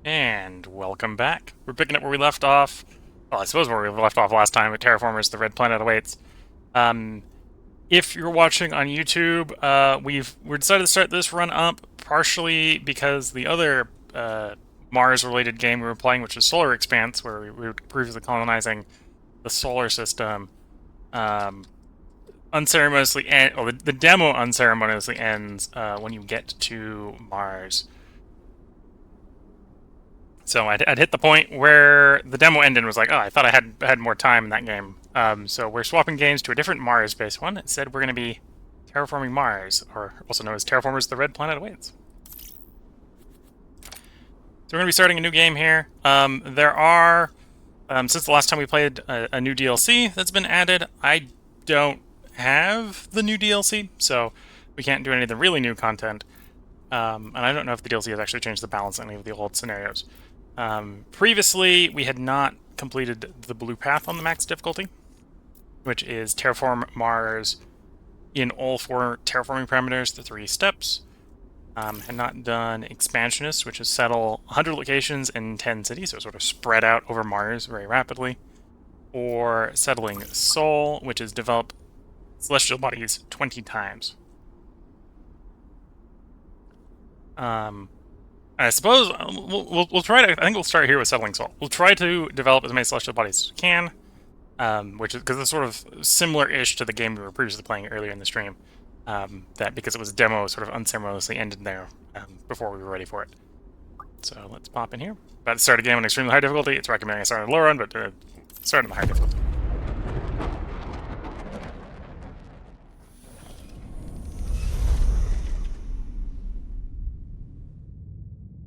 And welcome back. We're picking up where we left off. Well, I suppose where we left off last time with Terraformers, the Red Planet Awaits. Um, if you're watching on YouTube, we're decided to start this run up partially because the other Mars-related game we were playing, which is Solar Expanse, where we were previously colonizing the solar system, um, unceremoniously end. Well, the demo unceremoniously ends when you get to Mars. So I'd hit the point where the demo ended and was like, oh, I thought I had more time in that game. So we're swapping games to a different Mars-based one. It said we're going to be terraforming Mars, or also known as Terraformers: The Red Planet Awaits. So we're going to be starting a new game here. There are, since the last time we played, a new DLC that's been added. I don't have the new DLC, so we can't do any of the really new content. And I don't know if the DLC has actually changed the balance in any of the old scenarios. Previously, we had not completed the blue path on the max difficulty, which is terraform Mars in all 4 terraforming parameters, the 3 steps. Had not done expansionist, which is settle 100 locations in 10 cities, so sort of spread out over Mars very rapidly. Or settling soul, which is develop celestial bodies 20 times. I suppose we'll try to. I think we'll start here with settling soul. We'll try to develop as many celestial bodies as we can, which is because it's sort of similar-ish to the game we were previously playing earlier in the stream. That because it was a demo, sort of unceremoniously ended there before we were ready for it. So let's pop in here. About to start a game on extremely high difficulty. It's recommending I start on low run, but start on the high difficulty.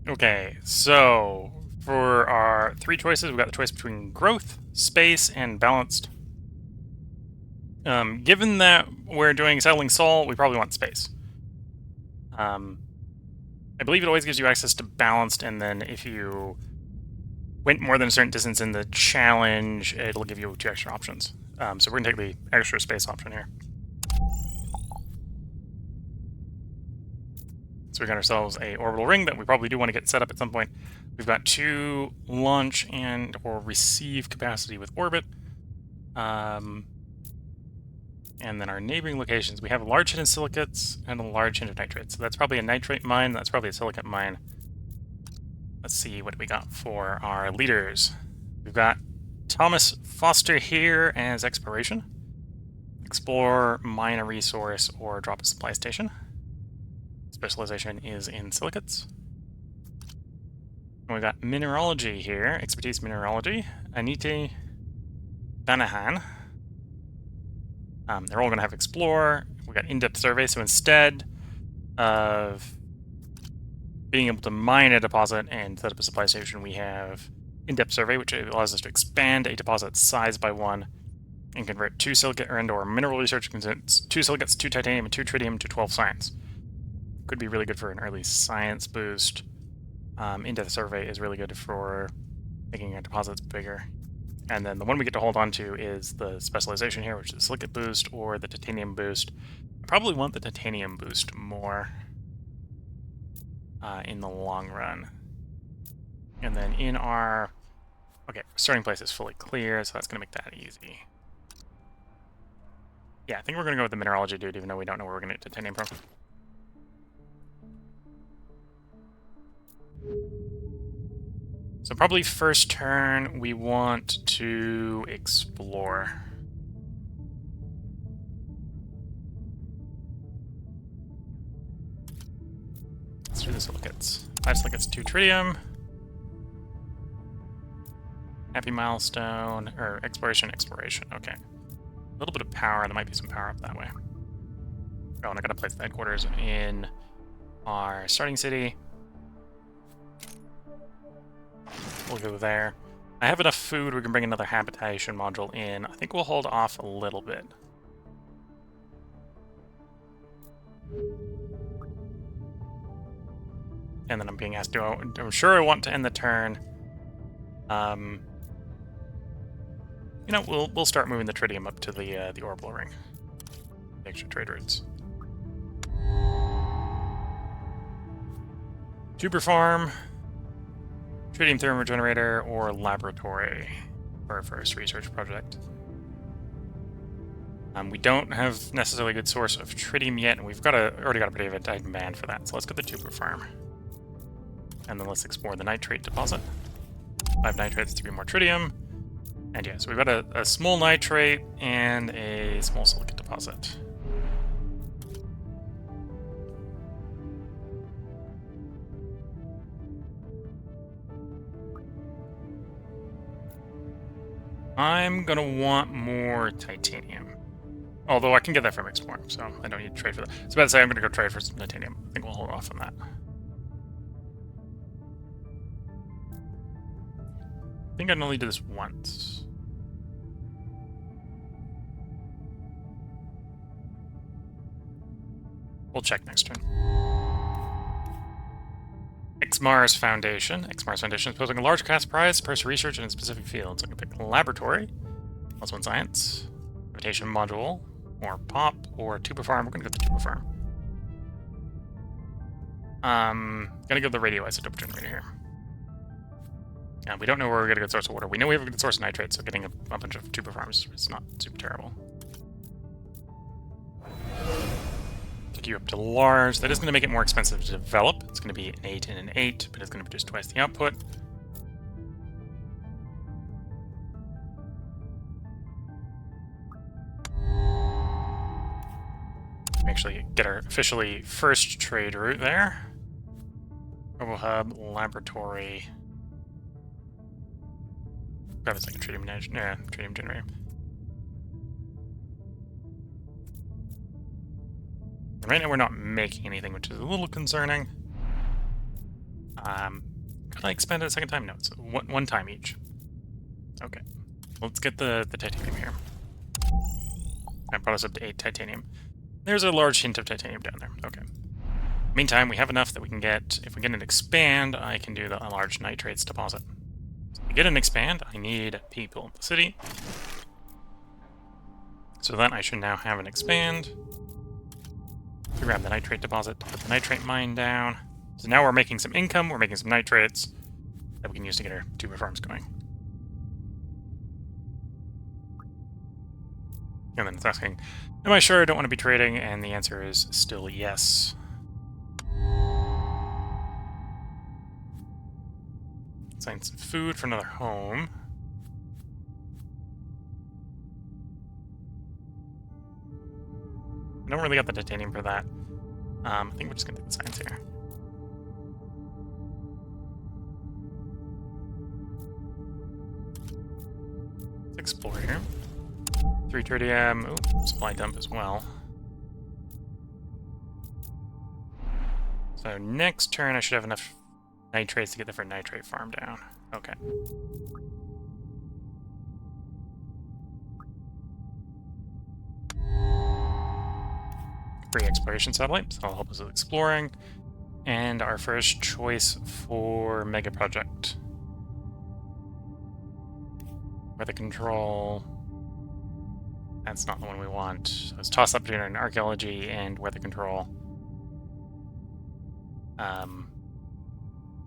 Okay, so for our 3 choices, we've got the choice between growth, space, and balanced. Given that we're doing settling soul, we probably want space. I believe it always gives you access to balanced, and then if you went more than a certain distance in the challenge, it'll give you 2 extra options. So we're going to take the extra space option here. So we got ourselves a orbital ring that we probably do want to get set up at some point. We've got 2 launch and or receive capacity with orbit. And then our neighboring locations, we have a large hit of silicates and a large hit of nitrates. So that's probably a nitrate mine, that's probably a silicate mine. Let's see what we got for our leaders. We've got Thomas Foster here as exploration. Explore, mine a resource, or drop a supply station. Specialization is in silicates. And we've got mineralogy here, expertise mineralogy. Anite Danahan. They're all going to have explore. We got in-depth survey, so instead of being able to mine a deposit and set up a supply station, we have in-depth survey, which allows us to expand a deposit's size by 1 and convert 2 silicate or mineral research, 2 silicates, 2 titanium, and 2 tritium to 12 science. Could be really good for an early science boost. In-depth survey is really good for making our deposits bigger. And then the one we get to hold on to is the specialization here, which is the silicate boost or the titanium boost. I probably want the titanium boost more in the long run. And then in our... Okay, starting place is fully clear, so that's going to make that easy. Yeah, I think we're going to go with the mineralogy dude, even though we don't know where we're going to get titanium from. So probably first turn, we want to explore. Let's do the silicates. 5 silicates, 2 tritium. Happy milestone, or exploration, okay. A little bit of power, there might be some power up that way. Oh, and I gotta place the headquarters in our starting city. We'll go there. I have enough food, we can bring another habitation module in. I think we'll hold off a little bit. And then I'm being asked, I'm sure I want to end the turn. You know, we'll start moving the tritium up to the orbital ring. The extra trade routes. Tuber farm. tritium thermogenerator or laboratory for our first research project. We don't have necessarily a good source of tritium yet, and we've already got a pretty tight demand for that. So let's get the tuber farm. And then let's explore the nitrate deposit. 5 nitrates, 3 more tritium. And yeah, so we've got a small nitrate and a small silicate deposit. I'm gonna want more titanium. Although I can get that from exploring, so I don't need to trade for that. I was about to say I'm gonna go trade for some titanium. I think we'll hold off on that. I think I can only do this once. We'll check next turn. X-Mars Foundation. X-Mars Foundation is posing a large cash prize for research in a specific field. So I can pick laboratory, +1 science, gravitation module, or pop, or tuber farm. We're gonna go the tuber farm. Gonna go the radioisotope generator here. Yeah, we don't know where we're gonna get a good source of water. We know we have a good source of nitrate, so getting a bunch of tuber farms is not super terrible. Take you up to large. That is going to make it more expensive to develop. It's going to be an 8 and an 8, but it's going to produce twice the output. We actually get our officially first trade route there. Robo hub, laboratory. Grab a second tritium generator. Right now we're not making anything, which is a little concerning. Could I expand it a second time? No, it's one time each. Okay, let's get the titanium here. That brought us up to 8 titanium. There's a large hint of titanium down there. Okay. Meantime, we have enough that we can get, if we get an expand, I can do the large nitrates deposit. So to get an expand, I need people in the city. So then I should now have an expand. Grab the nitrate deposit, put the nitrate mine down. So now we're making some income, we're making some nitrates that we can use to get our tuber farms going. And then it's asking, am I sure I don't want to be trading? And the answer is still yes. Assign some food for another home. I don't really got the titanium for that. I think we're just gonna do the science here. Let's explore here. 3 tritium. Ooh, supply dump as well. So next turn I should have enough nitrates to get the first nitrate farm down. Okay. Free exploration satellite, so that'll help us with exploring. And our first choice for mega project. Weather control. That's not the one we want. So it's toss up between an archaeology and weather control.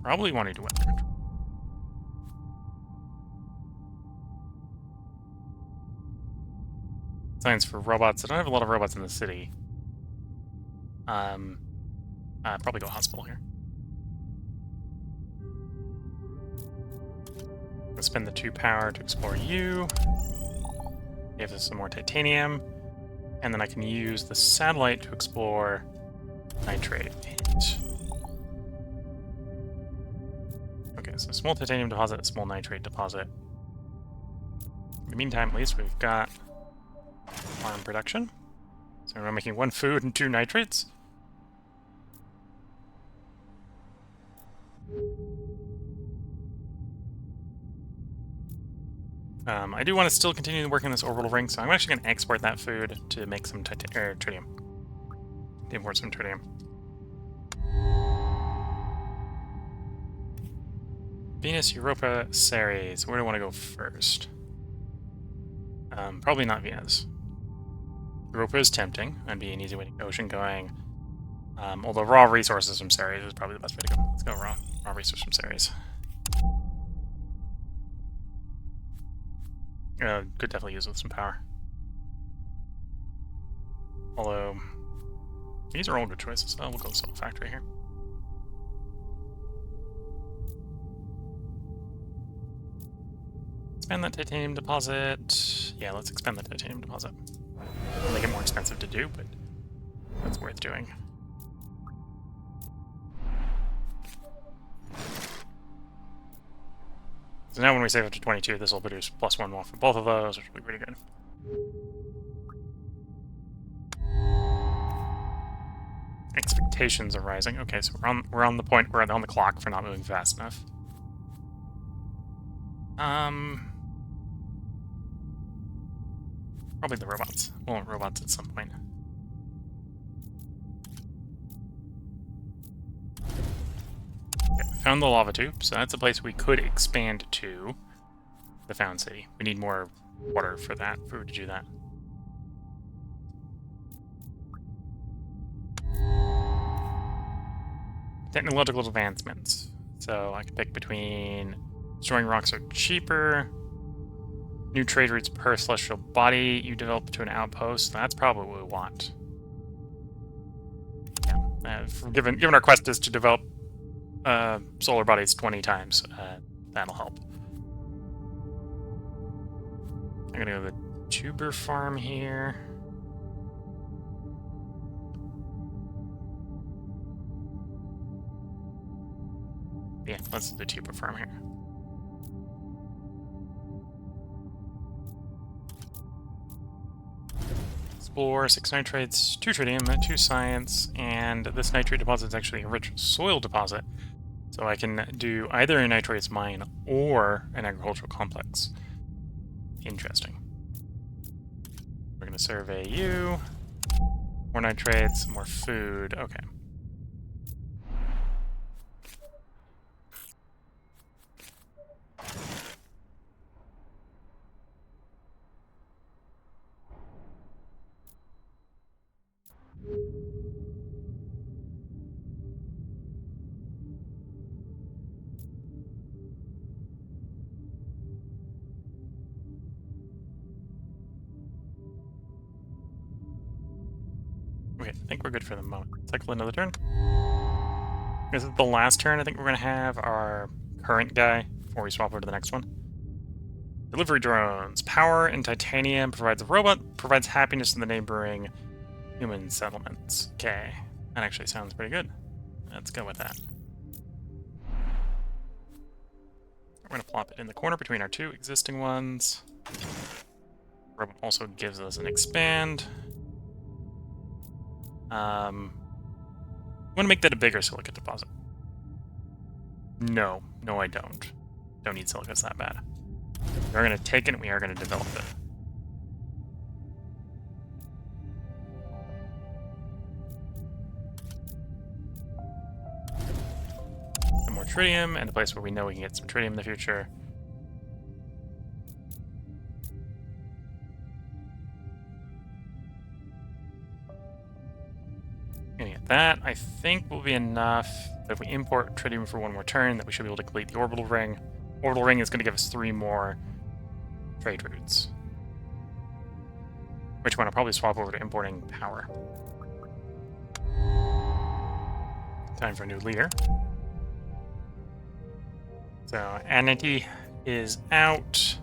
Probably want to do weather control. Science for robots. I don't have a lot of robots in the city. Probably go hospital here. Let's spend the 2 power to explore you. Give us some more titanium. And then I can use the satellite to explore nitrate. Okay, so small titanium deposit, small nitrate deposit. In the meantime, at least we've got farm production. So we're making 1 food and 2 nitrates. I do want to still continue working on this orbital ring, so I'm actually going to export that food to make some tritium. Import some tritium. Venus, Europa, Ceres. Where do I want to go first? Probably not Venus. Europa is tempting. That'd be an easy way to get ocean going. Although raw resources from Ceres is probably the best way to go. Let's go raw resources from Ceres. Could definitely use with some power. Although, these are all good choices. We'll go solar factory here. Expand that titanium deposit. Yeah, let's expand the titanium deposit. It'll make it more expensive to do, but that's worth doing. So now when we save up to 22, this will produce +1 more for both of those, which will be pretty good. Expectations are rising. Okay, so we're on the point, we're on the clock for not moving fast enough. Probably the robots. We'll want robots at some point. Okay, we found the lava tube, so that's a place we could expand to. The Found City. We need more water for that, if we were to do that. Technological advancements. So I can pick between destroying rocks are cheaper. New trade routes per celestial body you develop to an outpost. That's probably what we want. Yeah. Given our quest is to develop solar bodies 20 times, that'll help. I'm gonna go to the tuber farm here. Yeah, let's do the tuber farm here. Explore 6 nitrates, 2 tritium, 2 science, and this nitrate deposit is actually a rich soil deposit. So I can do either a nitrates mine or an agricultural complex. Interesting. We're going to survey you. More nitrates, more food. Okay. Okay, I think we're good for the moment. Cycle another turn. This is the last turn. I think we're going to have our current guy before we swap over to the next one. Delivery drones. Power and titanium provides a robot, provides happiness in the neighboring human settlements. Okay, that actually sounds pretty good. Let's go with that. We're going to plop it in the corner between our 2 existing ones. Robot also gives us an expand. I'm going to make that a bigger silica deposit. No, I don't. Don't need silicates that bad. We are going to take it and we are going to develop it. Some more tritium, and a place where we know we can get some tritium in the future. Gonna get that. I think will be enough. But if we import tritium for 1 more turn, that we should be able to complete the orbital ring. Orbital ring is going to give us 3 more trade routes. Which one I'll probably swap over to importing power. Time for a new leader. So Anity is out.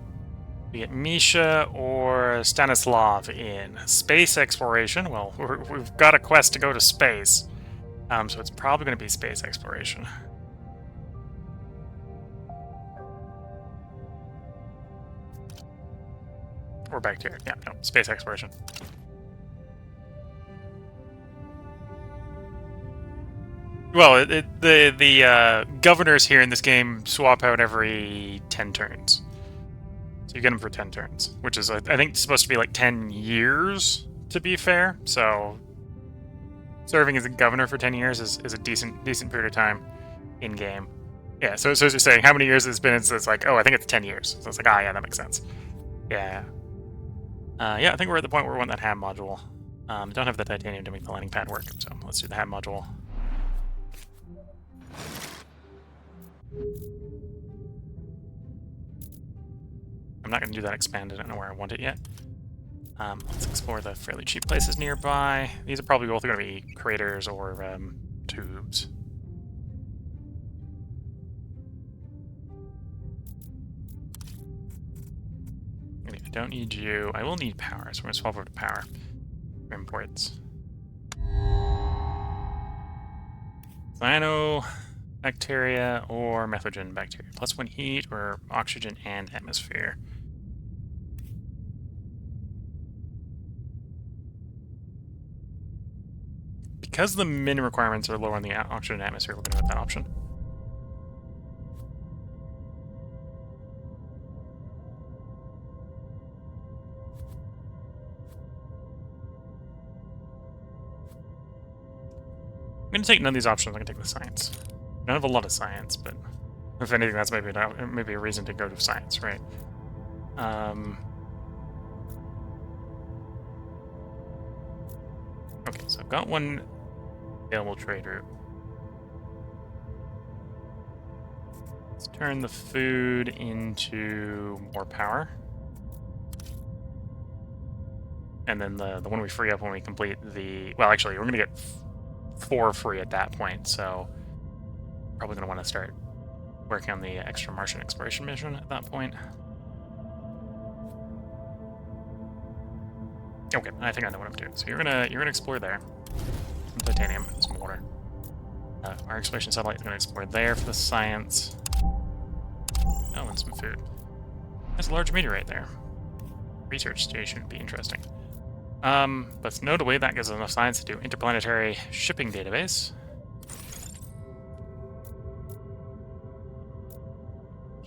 We get Misha or Stanislav in space exploration. Well, we've got a quest to go to space, so it's probably going to be space exploration. Or bacteria. Yeah, no, space exploration. Well, the governors here in this game swap out every 10 turns. So you get them for 10 turns, which is, I think, supposed to be like 10 years, to be fair. So serving as a governor for 10 years is a decent period of time in-game. Yeah, so as you're saying, how many years it's been, it's like, oh, I think it's 10 years. So it's like, yeah, that makes sense. Yeah. Yeah, I think we're at the point where we want that hab module. Don't have the titanium to make the landing pad work, so let's do the hab module. I'm not going to do that expand. I don't know where I want it yet. Let's explore the fairly cheap places nearby. These are probably both going to be craters or tubes. I don't need you. I will need power, so we're going to swap over to power for imports. Cyanobacteria or methogen bacteria. +1 heat or oxygen and atmosphere. Because the min requirements are lower on the oxygen and atmosphere, we're going to have that option. I'm going to take none of these options. I'm going to take the science. I don't have a lot of science, but if anything, that's maybe a reason to go to science, right? Okay, so I've got one available trade route. Let's turn the food into more power. And then the one we free up when we complete the... Well, actually, we're going to get 4 free at that point, so probably going to want to start working on the extra Martian exploration mission at that point. Okay, I think I know what I'm doing. So you're gonna explore there. Some titanium, some water. Our exploration satellite is gonna explore there for the science. Oh, and some food. There's a large meteorite there. Research station would be interesting. But notably, that gives us enough science to do interplanetary shipping database.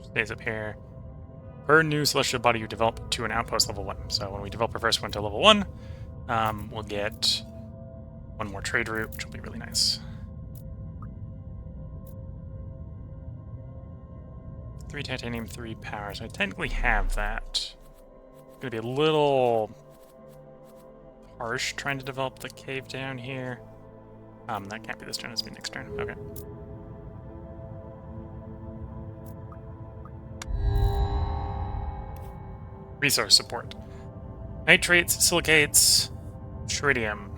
Stays up here. Per new celestial body you develop to an outpost level 1. So when we develop our first one to level 1, we'll get 1 more trade route, which will be really nice. 3 titanium, 3 power. So I technically have that. It's going to be a little harsh trying to develop the cave down here. That can't be this turn, it's be next turn. Okay. Resource support. Nitrates, silicates, tritium.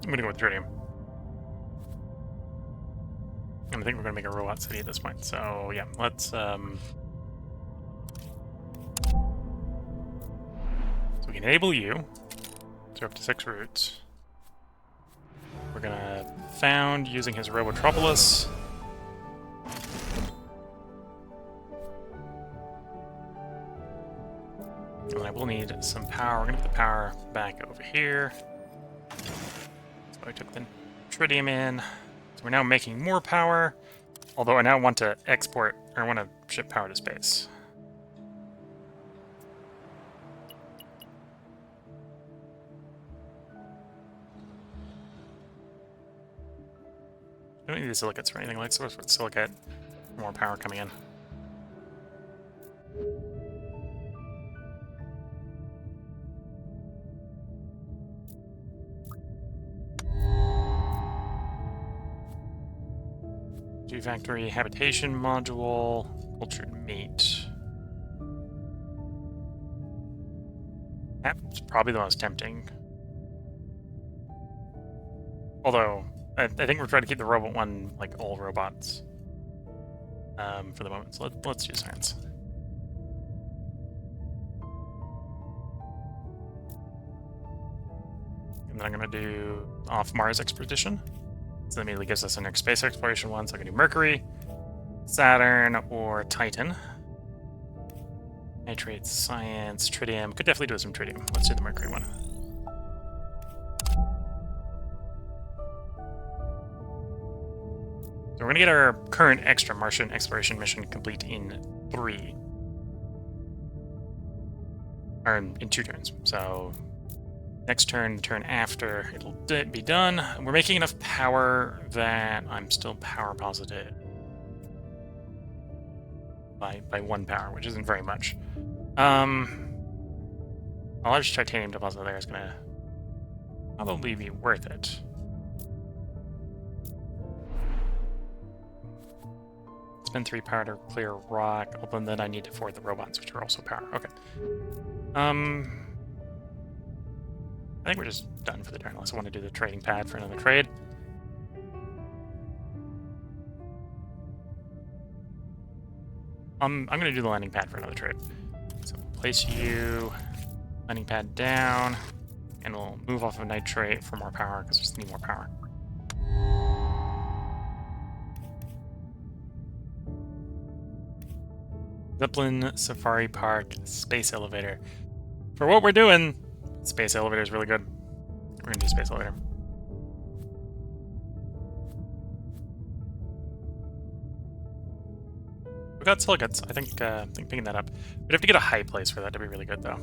I'm gonna go with tritium. And I think we're gonna make a robot city at this point. So yeah, let's so we can enable you. So up to 6 routes. We're gonna found using his Robotropolis. And I will need some power. We're gonna put the power back over here. So I took the tritium in. So we're now making more power. Although I now want to export, or I want to ship power to space. I don't need the silicates or anything like so. With silicate, more power coming in. Factory habitation module, cultured meat. That's probably the most tempting. Although, I think we're trying to keep the robot one like all robots for the moment. So let's do science. And then I'm going to do off Mars expedition. So that immediately gives us a next space exploration one. So I can do Mercury, Saturn, or Titan. Nitrates, science, tritium. Could definitely do some tritium. Let's do the Mercury one. So we're going to get our current extra Martian exploration mission complete in 3. Or in 2 turns. So next turn, the turn after, it'll be done. We're making enough power that I'm still power positive by 1 power, which isn't very much. A large titanium deposit there is going to probably be worth it. Let's Spend 3 power to clear rock. Open, then I need to forward the robots, which are also power. Okay. I think we're just done for the turn, unless I want to do the trading pad for another trade. I'm going to do the landing pad for another trade. So place you, landing pad down, and we'll move off of nitrate for more power, because we just need more power. Zeppelin, Safari Park, Space Elevator. For what we're doing, Space Elevator is really good. We're going to do Space Elevator. We got silicates. I think picking that up. We'd have to get a high place for that to be really good, though.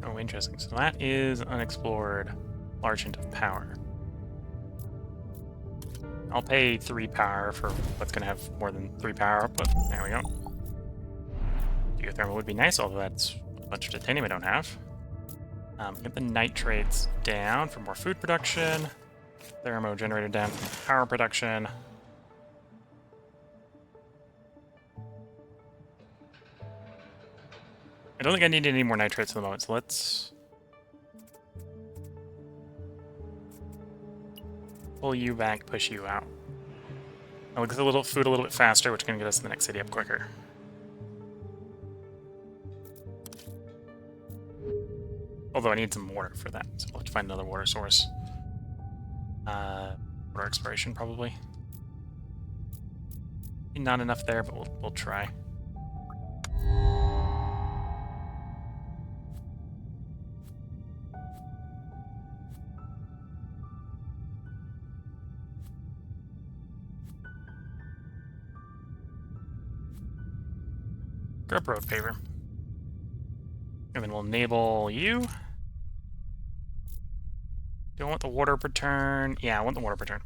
Oh, interesting. So that is unexplored. Large hint of power. I'll pay 3 power for what's going to have more than 3 power, but there we go. Geothermal would be nice, although that's a bunch of titanium I don't have. Get the nitrates down for more food production. Thermo generator down for power production. I don't think I need any more nitrates at the moment, so let's pull you back, push you out. I'll get the little food a little bit faster, which can get us the next city up quicker. Although I need some water for that, so we'll have to find another water source. Water exploration, probably. Not enough there, but we'll try. Grab road paver. And then we'll enable you. Do I want the water per turn? Yeah, I want the water per turn.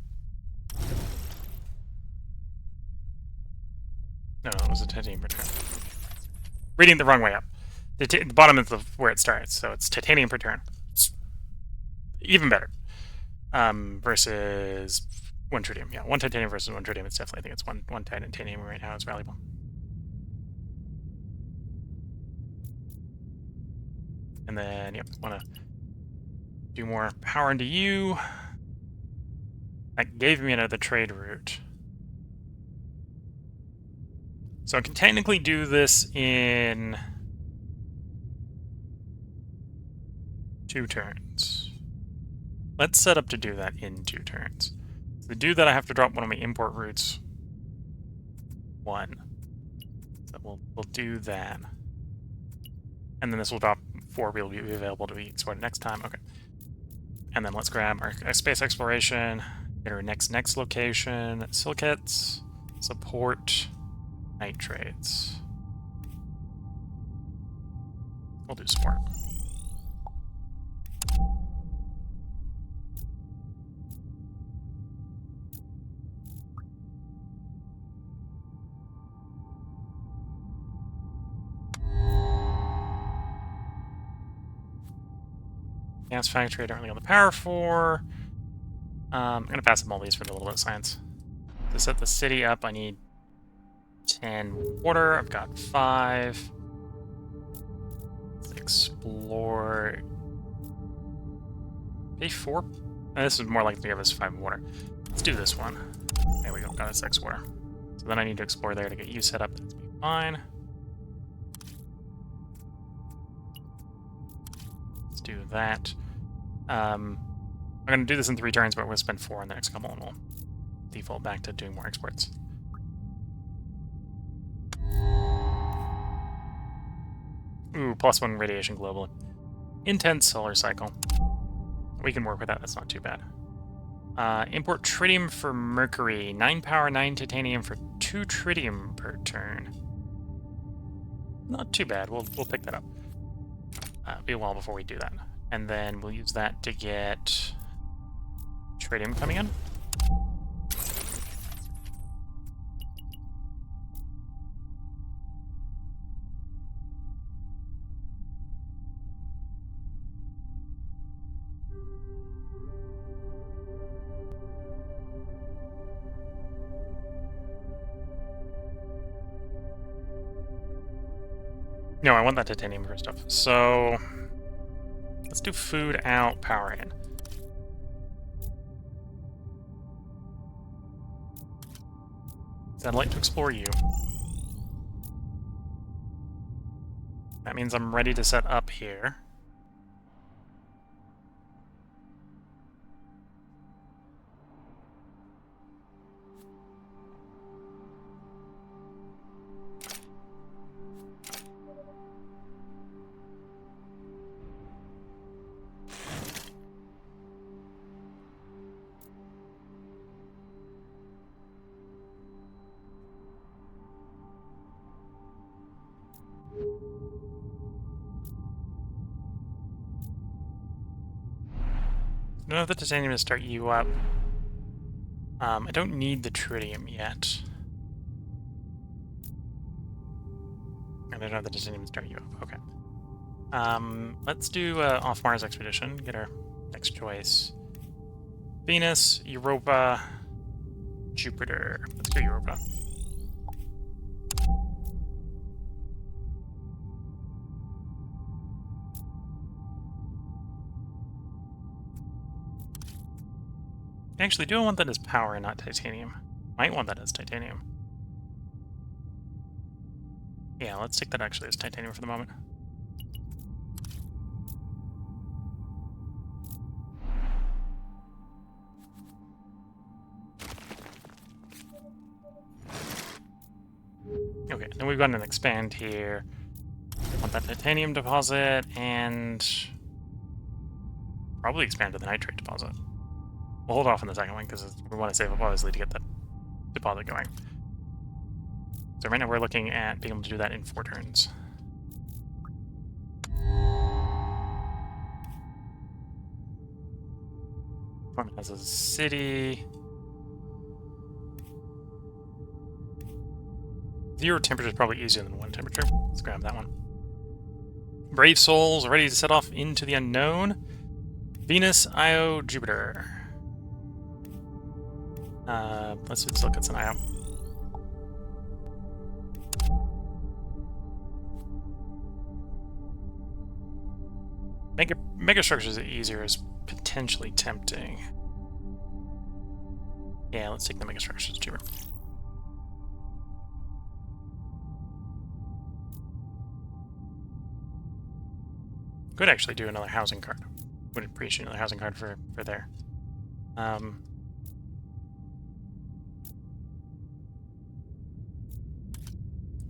No, it was a titanium per turn. Reading it the wrong way up. The bottom is where it starts, so it's titanium per turn. It's even better. Versus 1 tritium. Yeah, 1 titanium versus 1 tritium. It's definitely, I think it's one titanium right now. It's valuable. And then, yep, want to do more power into you. That gave me another trade route. So I can technically do this in 2 turns. Let's set up to do that in 2 turns. So to do that, I have to drop one of my import routes 1. So we'll do that. And then this will drop 4, will be available to be exploited next time. Okay. And then let's grab our space exploration, get our next location, silicates, support, nitrates. We'll do support. Gas factory, I don't really have the power for. I'm going to pass them all these for the little bit of science. To set the city up, I need 10 water. I've got 5. Let's explore. Pay 4? This is more likely to give us 5 water. Let's do this one. There we go, got us 6 water. So then I need to explore there to get you set up. That's fine. Let's do that. I'm going to do this in 3 turns, but we'll spend 4 in the next couple, and we'll default back to doing more exports. Ooh, +1 radiation globally. Intense solar cycle. We can work with that, that's not too bad. Import tritium for mercury. 9 power, 9 titanium for 2 tritium per turn. Not too bad, we'll pick that up. Be a while before we do that. And then we'll use that to get tritium coming in. No, I want that titanium first off. So let's do food out, power in. Satellite to explore you. That means I'm ready to set up here. I don't have the titanium to start you up. I don't need the tritium yet. And I don't have the titanium to start you up. Okay. Let's do off-Mars expedition. Get our next choice. Venus, Europa, Jupiter. Let's do Europa. Actually, do I want that as power and not titanium? Might want that as titanium. Yeah, let's take that actually as titanium for the moment. Okay, then we've got an expand here. I want that titanium deposit and probably expand to the nitrate deposit. We'll hold off on the second one because we want to save up obviously to get that deposit going. So right now we're looking at being able to do that in 4 turns. Farming has a city. 0 temperature is probably easier than 1 temperature. Let's grab that one. Brave souls ready to set off into the unknown. Venus, Io, Jupiter. Let's do the silicates and Io. Mega structures are easier is potentially tempting. Yeah, let's take the mega structures cheaper. Could actually do another housing card. Would appreciate another housing card for there.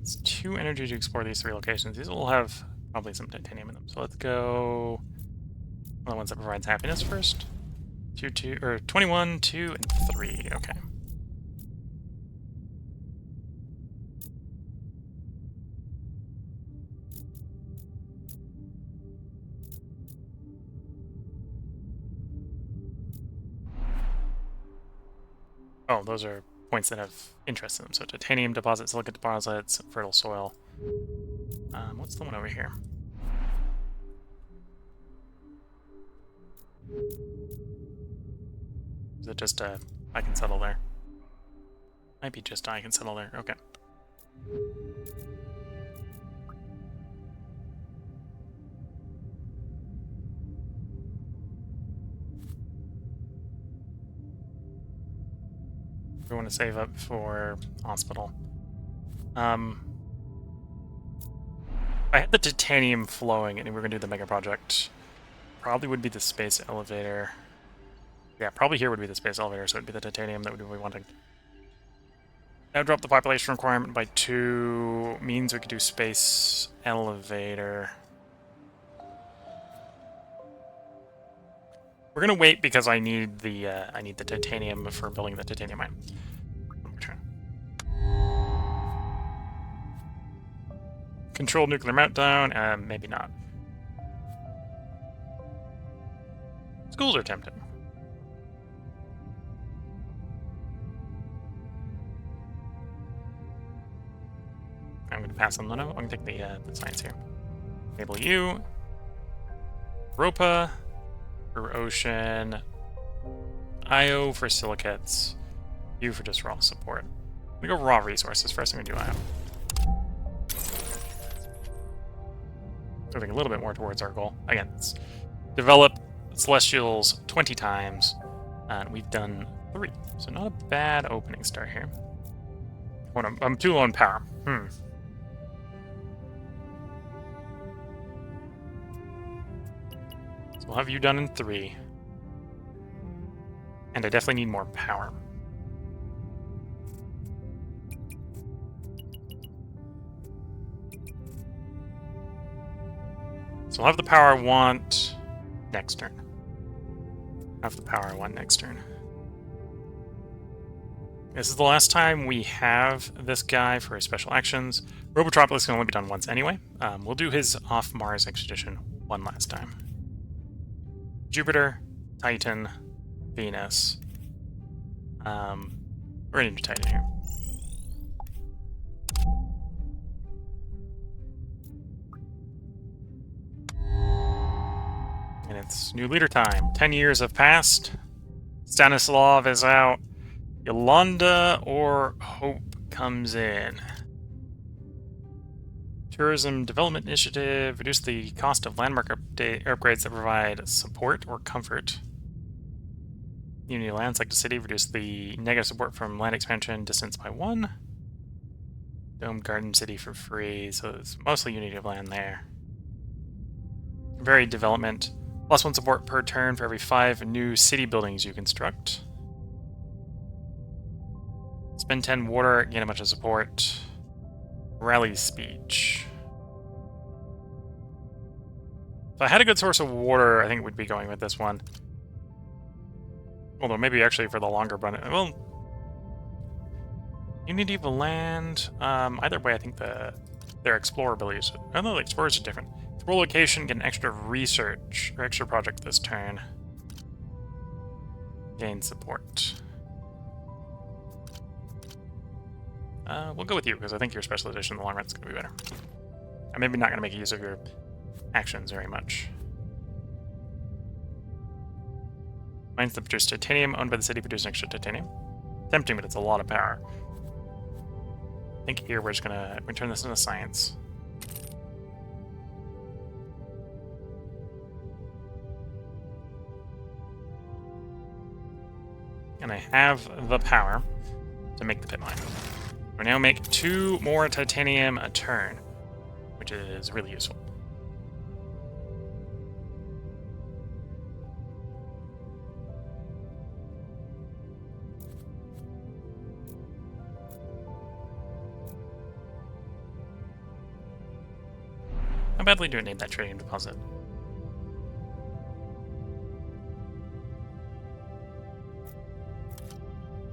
It's 2 energy to explore these 3 locations. These will have probably some titanium in them. So let's go one of the ones that provides happiness first. 21, 2, and 3. Okay. Oh, those are points that have interest in them. So titanium deposits, silicate deposits, fertile soil. What's the one over here? Is it just I can settle there? Might be just I can settle there. Okay. We want to save up for hospital. If I had the titanium flowing and we were going to do the mega project, probably would be the space elevator. Yeah, probably here would be the space elevator, so it would be the titanium that we'd be wanting. Now drop the population requirement by 2 means we could do space elevator. We're gonna wait because I need the titanium for building the titanium mine. Controlled nuclear meltdown? Maybe not. Schools are tempting. I'm going to pass on the no. I'm going to take the science here. Enable you. Europa for ocean. Io for silicates. You for just raw support. We go raw resources first. I'm going to do Io. moving a little bit more towards our goal. Again, let's develop Celestials 20 times, and we've done 3. So not a bad opening start here. Oh, I'm too low in power. So we'll have you done in 3. And I definitely need more power. So I'll have the power I want next turn. Have the power I want next turn. This is the last time we have this guy for his special actions. Robotropolis can only be done once anyway. We'll do his off-Mars expedition one last time. Jupiter, Titan, Venus. We're going to do Titan here. And it's new leader time. 10 years have passed. Stanislav is out. Yolanda or Hope comes in. Tourism Development Initiative. Reduce the cost of landmark upgrades that provide support or comfort. Unity land, select a city. Reduce the negative support from land expansion distance by 1. Domed Garden City for free. So it's mostly Unity land there. Varied development. +1 support per turn for every 5 new city buildings you construct. Spend 10 water, gain a bunch of support. Rally speech. If I had a good source of water, I think we'd be going with this one. Although maybe actually for the longer run, well, Unity of the land. Either way, I think their explorer abilities. I don't know, the explorers are different. Explore location, get an extra research or extra project this turn. Gain support. We'll go with you, because I think your special edition in the long run is going to be better. I'm maybe not going to make use of your actions very much. Mines that produce titanium, owned by the city, produce an extra titanium. Tempting, but it's a lot of power. I think here we're just going to turn this into science. And I have the power to make the pit mine. We now make 2 more titanium a turn, which is really useful. How badly do I need that trading deposit?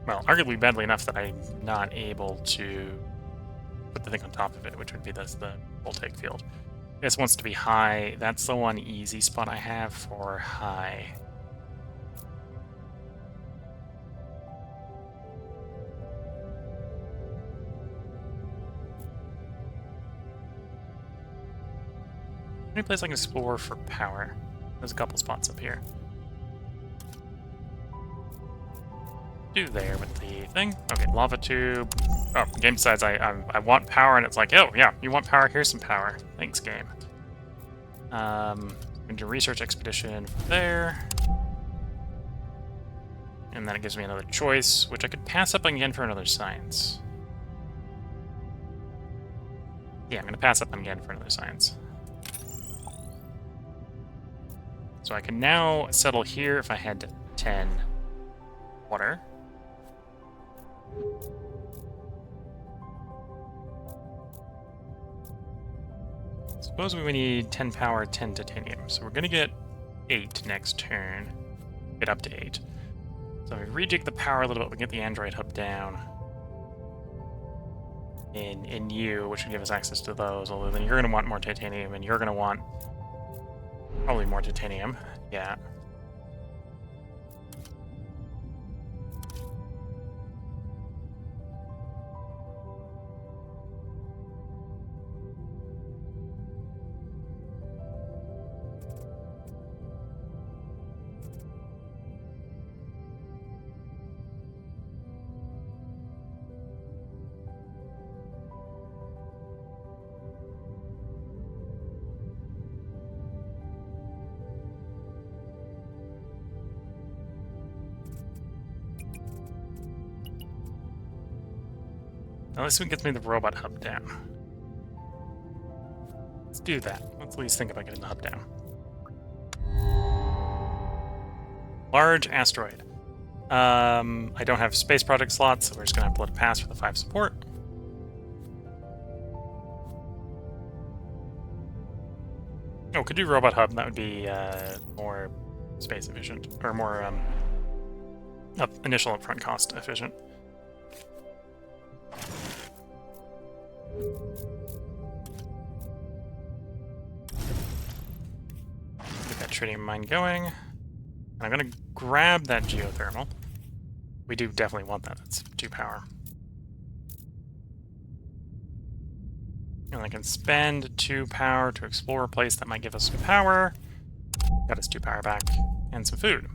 Well, arguably badly enough that I'm not able to put the thing on top of it, which would be the voltaic field. This wants to be high. That's the one easy spot I have for high. Any place I can explore for power? There's a couple spots up here. Do there with the thing. Okay, lava tube. Oh, game decides I want power, and it's like, oh yeah, you want power? Here's some power. Thanks, game. Into research expedition there, and then it gives me another choice, which I could pass up again for another science. Yeah, I'm gonna pass up again for another science. So I can now settle here if I had 10 water. Suppose we need 10 power, 10 titanium. So we're going to get 8 next turn. Get up to 8. So if we rejig the power a little bit, we can get the Android hub down in you, which would give us access to those. Although then you're going to want more titanium, and you're going to want probably more titanium. Yeah. At least we get me the robot hub down. Let's do that. Let's at least think about getting the hub down. Large asteroid. I don't have space project slots, so we're just gonna have to let it pass for the 5 support. Oh, could do robot hub. That would be more space efficient, or more initial upfront cost efficient. Get that tritium mine going. And I'm gonna grab that geothermal. We do definitely want that. That's 2 power. And I can spend 2 power to explore a place that might give us some power. Got us 2 power back and some food.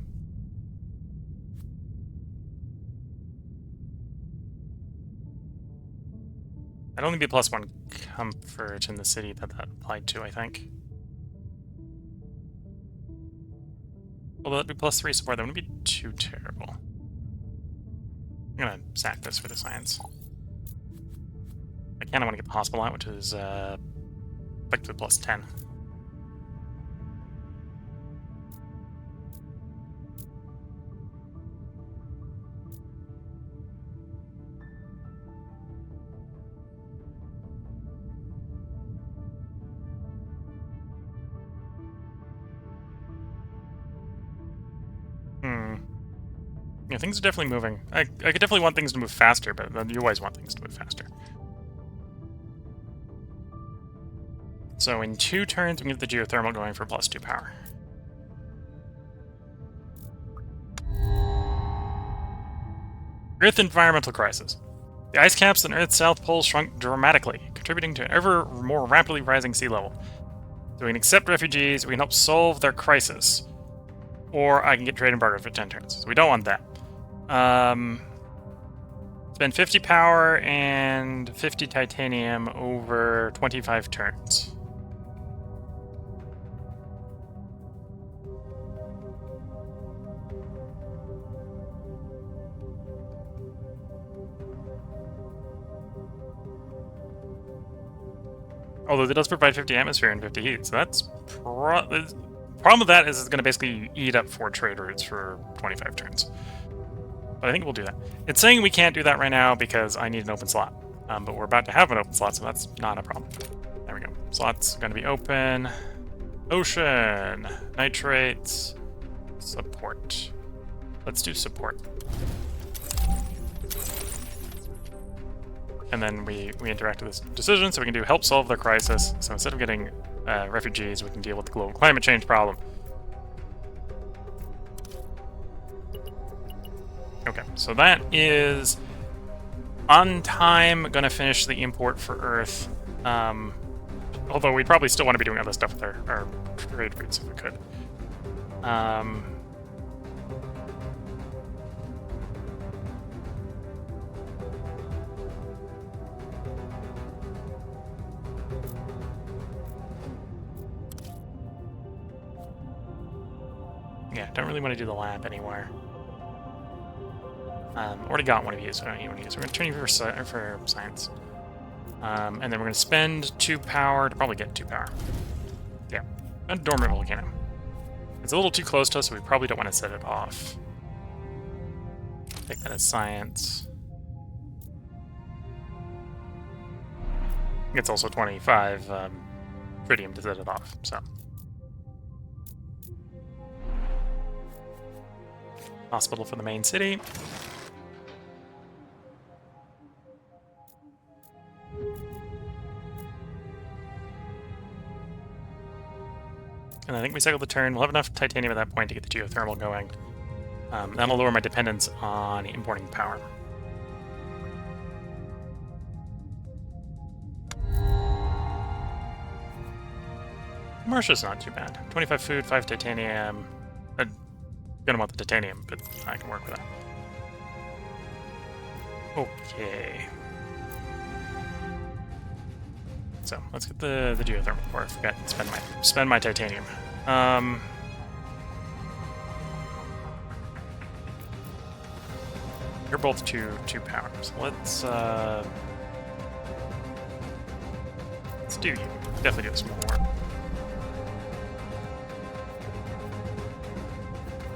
That'd only be +1 comfort in the city that applied to, I think. Although that'd be +3 support, that wouldn't be too terrible. I'm gonna sack this for the science. I kind of want to get the hospital out, which is effectively +10. Yeah, things are definitely moving. I could definitely want things to move faster, but you always want things to move faster. So in 2 turns, we can get the geothermal going for +2 power. Earth environmental crisis. The ice caps in Earth's south pole shrunk dramatically, contributing to an ever more rapidly rising sea level. So we can accept refugees, we can help solve their crisis. Or I can get trade embargo for 10 turns. So we don't want that. Spend 50 power and 50 titanium over 25 turns. Although it does provide 50 atmosphere and 50 heat, so that's the problem with that is it's going to basically eat up 4 trade routes for 25 turns. But I think we'll do that. It's saying we can't do that right now because I need an open slot. But we're about to have an open slot, so that's not a problem. There we go. Slot's going to be open. Ocean. Nitrates. Support. Let's do support. And then we interact with this decision, so we can do help solve their crisis. So instead of getting refugees, we can deal with the global climate change problem. Okay, so that is on time. Gonna finish the import for Earth. Although we'd probably still want to be doing other stuff with our trade routes if we could. Yeah, don't really want to do the lab anywhere. Already got one of you, so I don't need one of you. So we're going to turn you for science. And then we're going to spend 2 power to probably get 2 power. Yeah, a dormant volcano. It's a little too close to us, so we probably don't want to set it off. Take that as science. It's also 25 tritium to set it off, so. Hospital for the main city. And I think we cycle the turn. We'll have enough titanium at that point to get the geothermal going. That'll lower my dependence on importing power. Martia's not too bad. 25 food, 5 titanium. I'm gonna want the titanium, but I can work with that. Okay. So let's get the geothermal before I forget and spend my titanium. You're both two powers. Let's Let's do you. Definitely do some more work.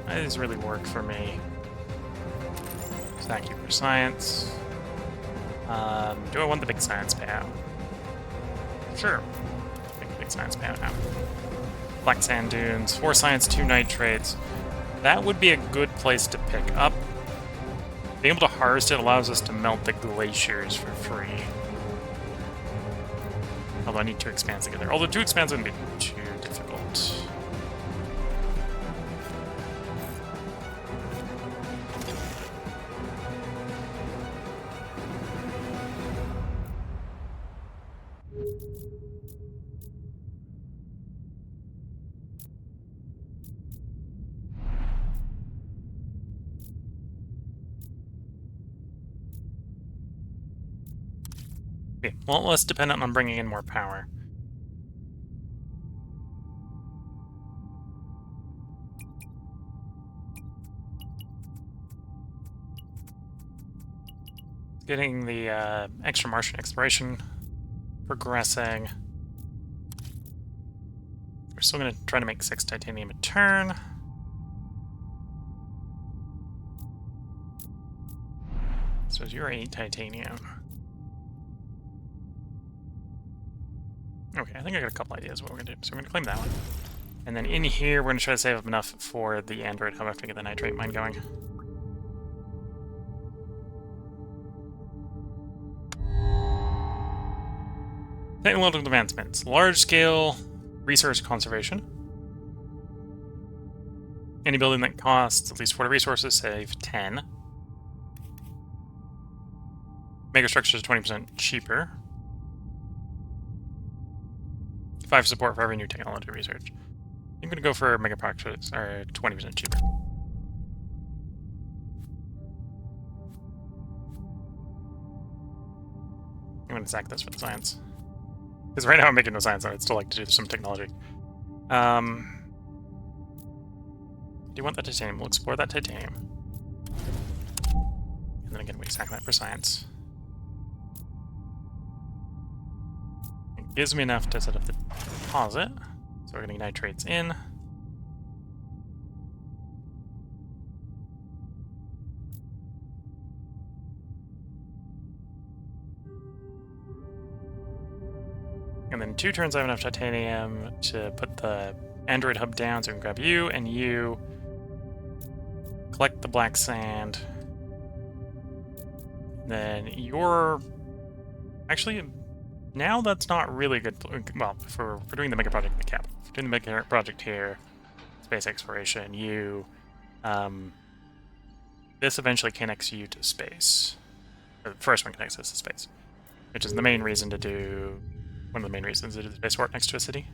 That does really work for me. Stack you for science. Do I want the big science payout? Sure. Take the big science payout now. Black sand dunes, 4 science, 2 nitrates. That would be a good place to pick up. Being able to harvest it allows us to melt the glaciers for free. Although I need 2 expands to get there. Although 2 expands wouldn't be too difficult. Okay, well, less dependent on bringing in more power. Getting the extra Martian exploration progressing. We're still going to try to make 6 titanium a turn. So you're 8 titanium. Okay, I think I got a couple ideas what we're going to do. So we're going to claim that one. And then in here, we're going to try to save up enough for the android hub after we get the nitrate mine going. Technological advancements. Large-scale resource conservation. Any building that costs at least 40 resources, save 10. Megastructures are 20% cheaper. 5 support for every new technology research. I'm going to go for mega projects are 20% cheaper. I'm going to sack this for the science. Because right now I'm making no science, I'd still like to do some technology. Do you want that titanium? We'll explore that titanium. And then again, we sack that for science. It gives me enough to set up the deposit. So we're getting nitrates in. And then 2 turns I have enough titanium to put the android hub down, so we can grab you and you. Collect the black sand. Then you're... Actually, now that's not really good. Well, for doing the mega project in the capital. For doing the mega project here, space exploration, you... this eventually connects you to space. Or the first one connects us to space. Which is the main reason to do... One of the main reasons to do the spaceport next to a city.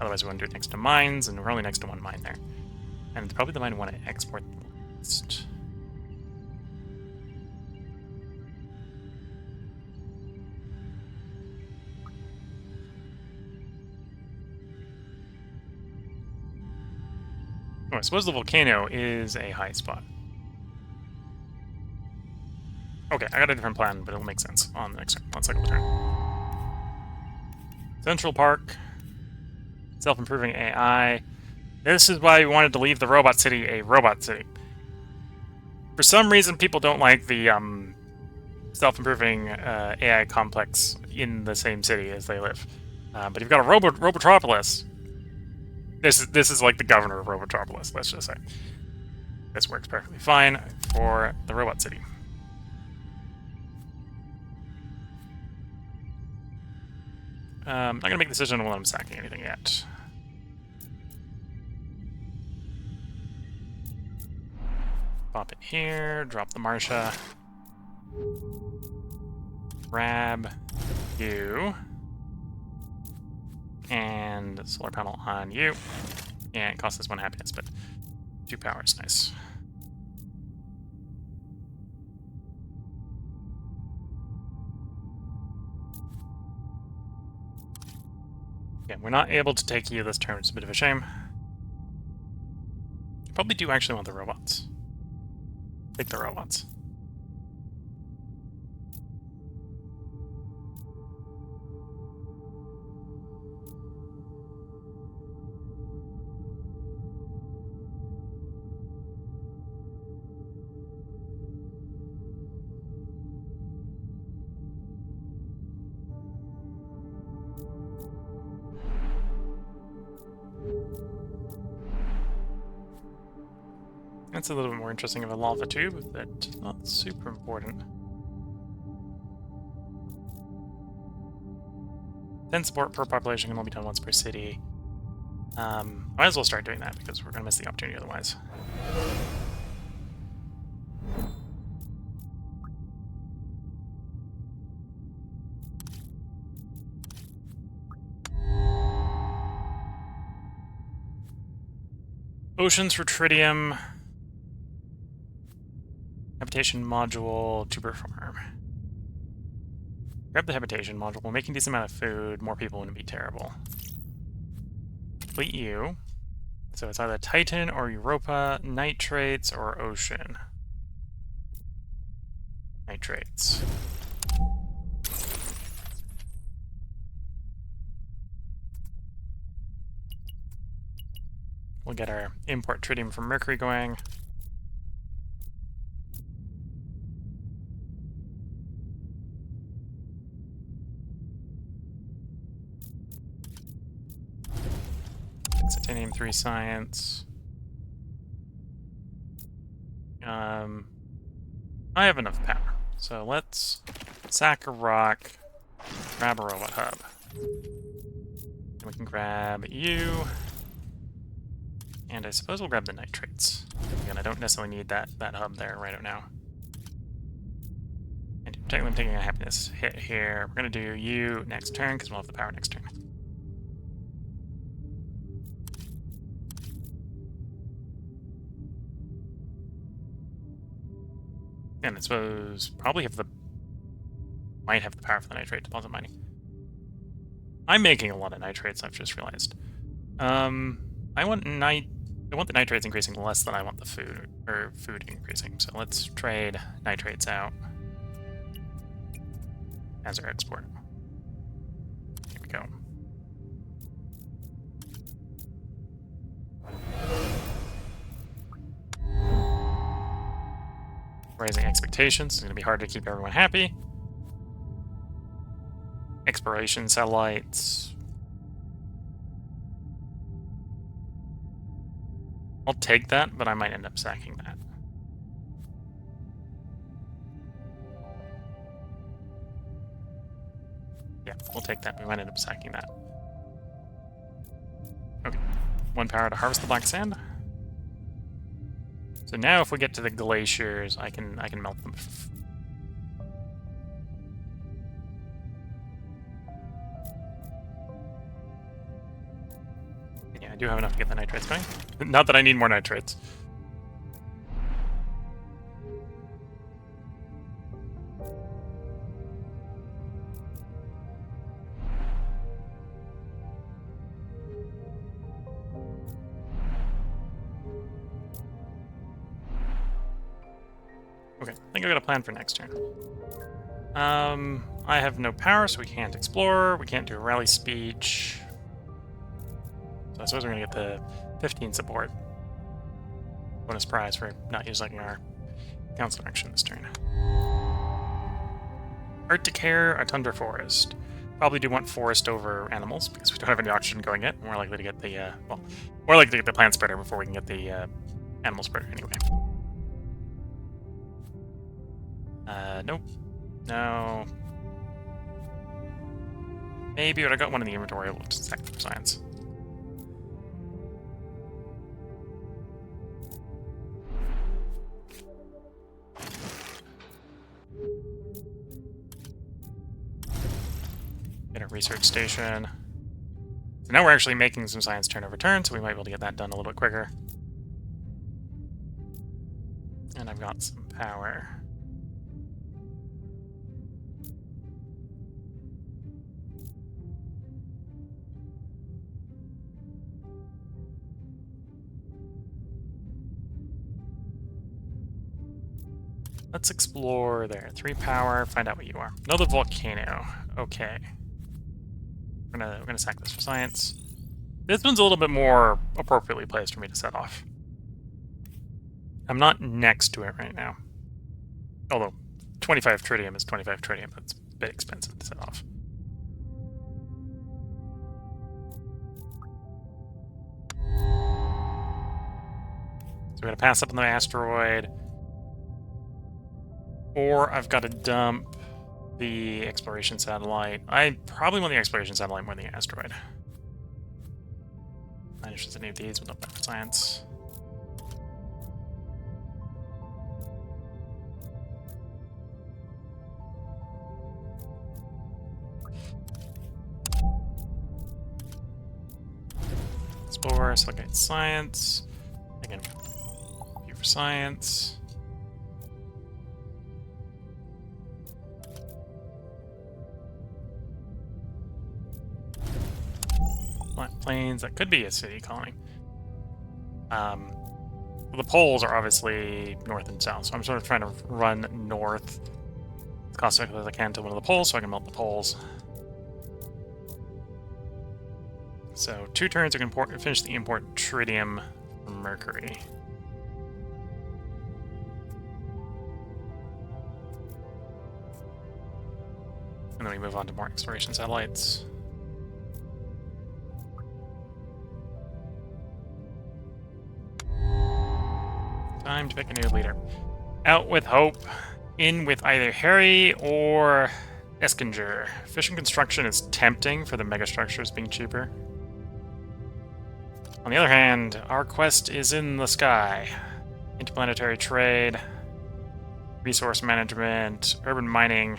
Otherwise we want to do it next to mines, and we're only next to 1 mine there. And it's probably the mine we want to export the least. Oh, I suppose the volcano is a high spot. Okay, I got a different plan, but it'll make sense on the next turn. Let's cycle the turn. Central Park. Self-improving AI. This is why we wanted to leave the robot city a robot city. For some reason, people don't like the self-improving AI complex in the same city as they live. But you've got a Robotropolis. This is like the governor of Robotropolis, let's just say. This works perfectly fine for the robot city. I'm not going to make a decision while I'm sacking anything yet. Pop it here, drop the Marsha. Grab you. And solar panel on you. Yeah, it costs us 1 happiness, but 2 power is nice. Yeah, we're not able to take you this turn, it's a bit of a shame. Probably do actually want the robots. Take the robots. That's a little bit more interesting of a lava tube, but not super important. 10 support per population can only be done once per city. Might as well start doing that because we're going to miss the opportunity otherwise. Oceans for tritium. Habitation module to perform. Grab the habitation module. We're making a decent amount of food. More people wouldn't be terrible. Complete you. So it's either Titan or Europa, nitrates or ocean. Nitrates. We'll get our import tritium from Mercury going. Titanium 3 science. I have enough power. So let's sack a rock, grab a robot hub. And we can grab you. And I suppose we'll grab the nitrates. Again, I don't necessarily need that hub there right now. And technically I'm taking a happiness hit here. We're going to do you next turn because we'll have the power next turn. And I suppose probably might have the power for the nitrate deposit mining. I'm making a lot of nitrates, I've just realized. I want the nitrates increasing less than I want the food increasing. So let's trade nitrates out as our export. Here we go. Raising expectations. It's going to be hard to keep everyone happy. Exploration satellites. I'll take that, but I might end up sacking that. Yeah, we'll take that. We might end up sacking that. Okay. 1 power to harvest the black sand. So now if we get to the glaciers, I can melt them. Yeah, I do have enough to get the nitrates going. Not that I need more nitrates. Okay, I think I've got a plan for next turn. I have no power, so we can't explore. We can't do a rally speech. So I suppose we're going to get the 15 support. Bonus prize for not using our council action this turn. Arctic Hare, a Tundra Forest. Probably do want forest over animals, because we don't have any oxygen going yet. More likely to get the, more likely to get the plant spreader before we can get the animal spreader anyway. Nope. No. Maybe, but I got one in the inventory. We'll just check for science. Get a research station. So now we're actually making some science turn over turn, so we might be able to get that done a little bit quicker. And I've got some power. Let's explore there. 3 power, find out what you are. Another volcano. Okay. We're gonna sack this for science. This one's a little bit more appropriately placed for me to set off. I'm not next to it right now. Although 25 tritium is 25 tritium, that's a bit expensive to set off. So we're gonna pass up on the asteroid. Or I've got to dump the exploration satellite. I probably want the exploration satellite more than the asteroid. Not interested in any of these, but not that for science. Explore, select science. Again, view for science. Plains, that could be a city colony. The poles are obviously north and south, so I'm sort of trying to run north as cost effective as I can to one of the poles so I can melt the poles. So 2 turns I can finish the import tritium from Mercury. And then we move on to more exploration satellites. Time to pick a new leader. Out with Hope. In with either Harry or Eskinger. Fission construction is tempting for the megastructures being cheaper. On the other hand, our quest is in the sky. Interplanetary trade, resource management, urban mining.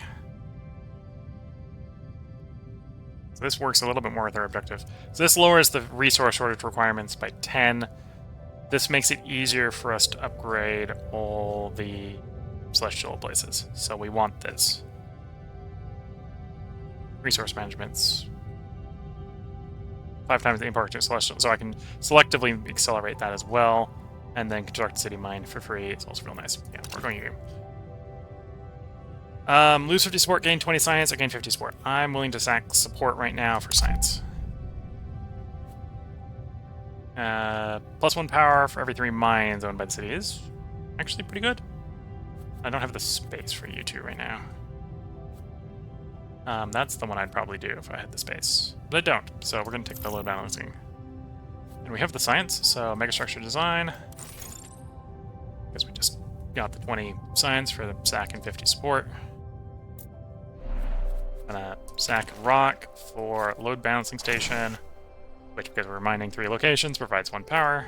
So this works a little bit more with our objective. So this lowers the resource shortage requirements by 10. This makes it easier for us to upgrade all the celestial places. So we want this. Resource management's 5 times the import to celestial, so I can selectively accelerate that as well. And then construct city mine for free. It's also real nice. Yeah, we're going here. Lose 50 support, gain 20 science, or gain 50 support. I'm willing to sack support right now for science. +1 power for every 3 mines owned by the city is actually pretty good. I don't have the space for you two right now. That's the one I'd probably do if I had the space. But I don't, so we're going to take the load balancing. And we have the science, so megastructure design. Because we just got the 20 science for the sack and 50 support. Gonna sack rock for load balancing station, which, because we're mining 3 locations, provides 1 power.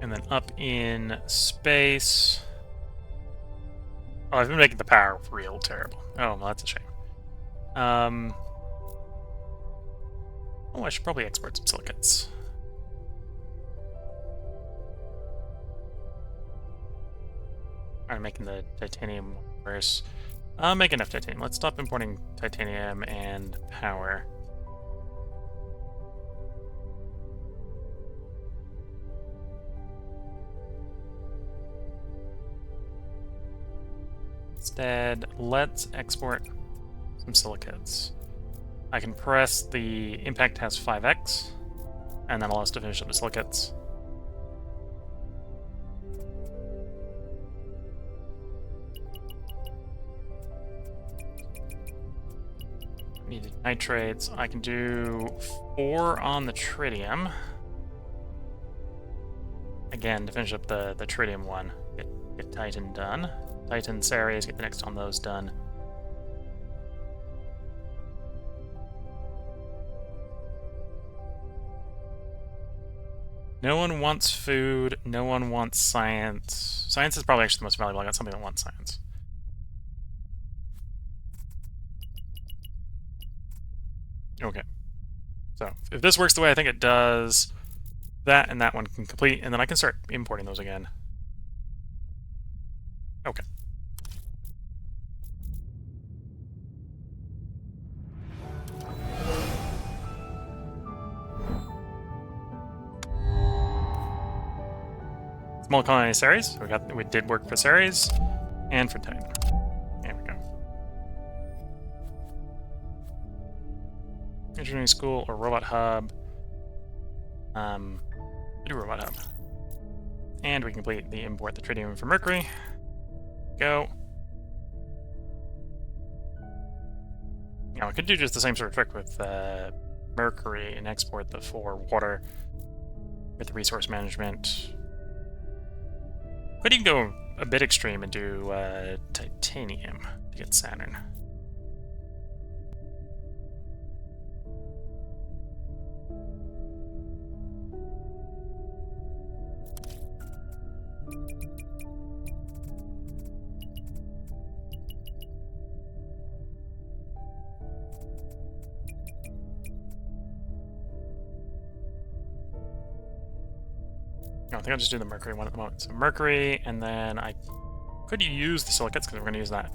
And then up in space... Oh, I've been making the power real terrible. Oh, well, that's a shame. Oh, I should probably export some silicates. I'm making the titanium first. I'll make enough titanium. Let's stop importing titanium and power. Instead, let's export some silicates. I can press the impact has 5x, and that allows us to finish up the silicates. Needed nitrates. I can do 4 on the tritium. Again, to finish up the tritium one. Get Titan done. Titan, Ceres, get the next on those done. No one wants food, no one wants science. Science is probably actually the most valuable. I got something that wants science. Okay. So, if this works the way I think it does, that and that one can complete, and then I can start importing those again. Okay. Small colony Ceres. We did work for Ceres and for Titan. There we go. Engineering school or robot hub. Do robot hub. And we complete the import the tritium from Mercury. Go. Now, I could do just the same sort of trick with mercury and export the 4 water with the resource management. Could even go a bit extreme and do titanium to get Saturn. No, I think I'll just do the mercury one at the moment. So mercury, and then I could use the silicates, because we're going to use that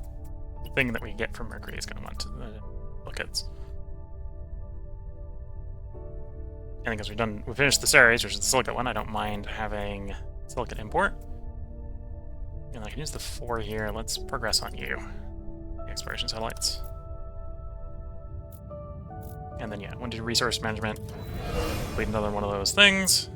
thing that we get from mercury is going to want to the silicates. And because we finished the Ceres, which is the silicate one, I don't mind having silicate import. And I can use the 4 here. Let's progress on you. The exploration satellites. And then, yeah, want to do resource management. Complete another one of those things.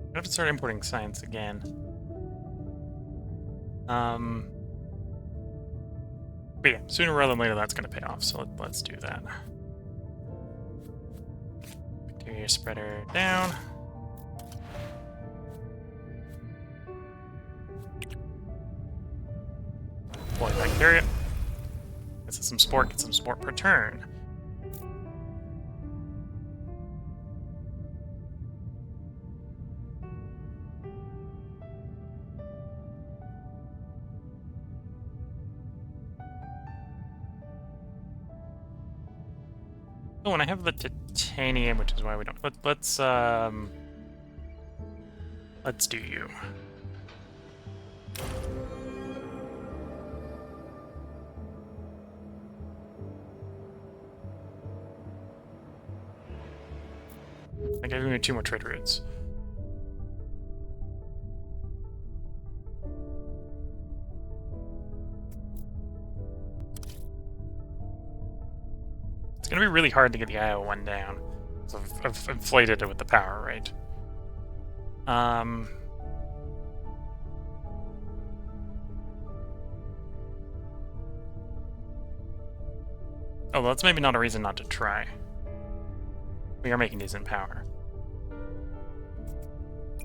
I have to start importing science again. But yeah, sooner rather than later that's going to pay off, so let's do that. Bacteria spreader down. Deploy bacteria. Get some sport per turn. Oh, and I have the titanium, which is why we don't. Let's do you. I gave me 2 more trade routes. It's going to be really hard to get the Iowa one down. So I've inflated it with the power, right? Oh, well, that's maybe not a reason not to try. We are making decent power.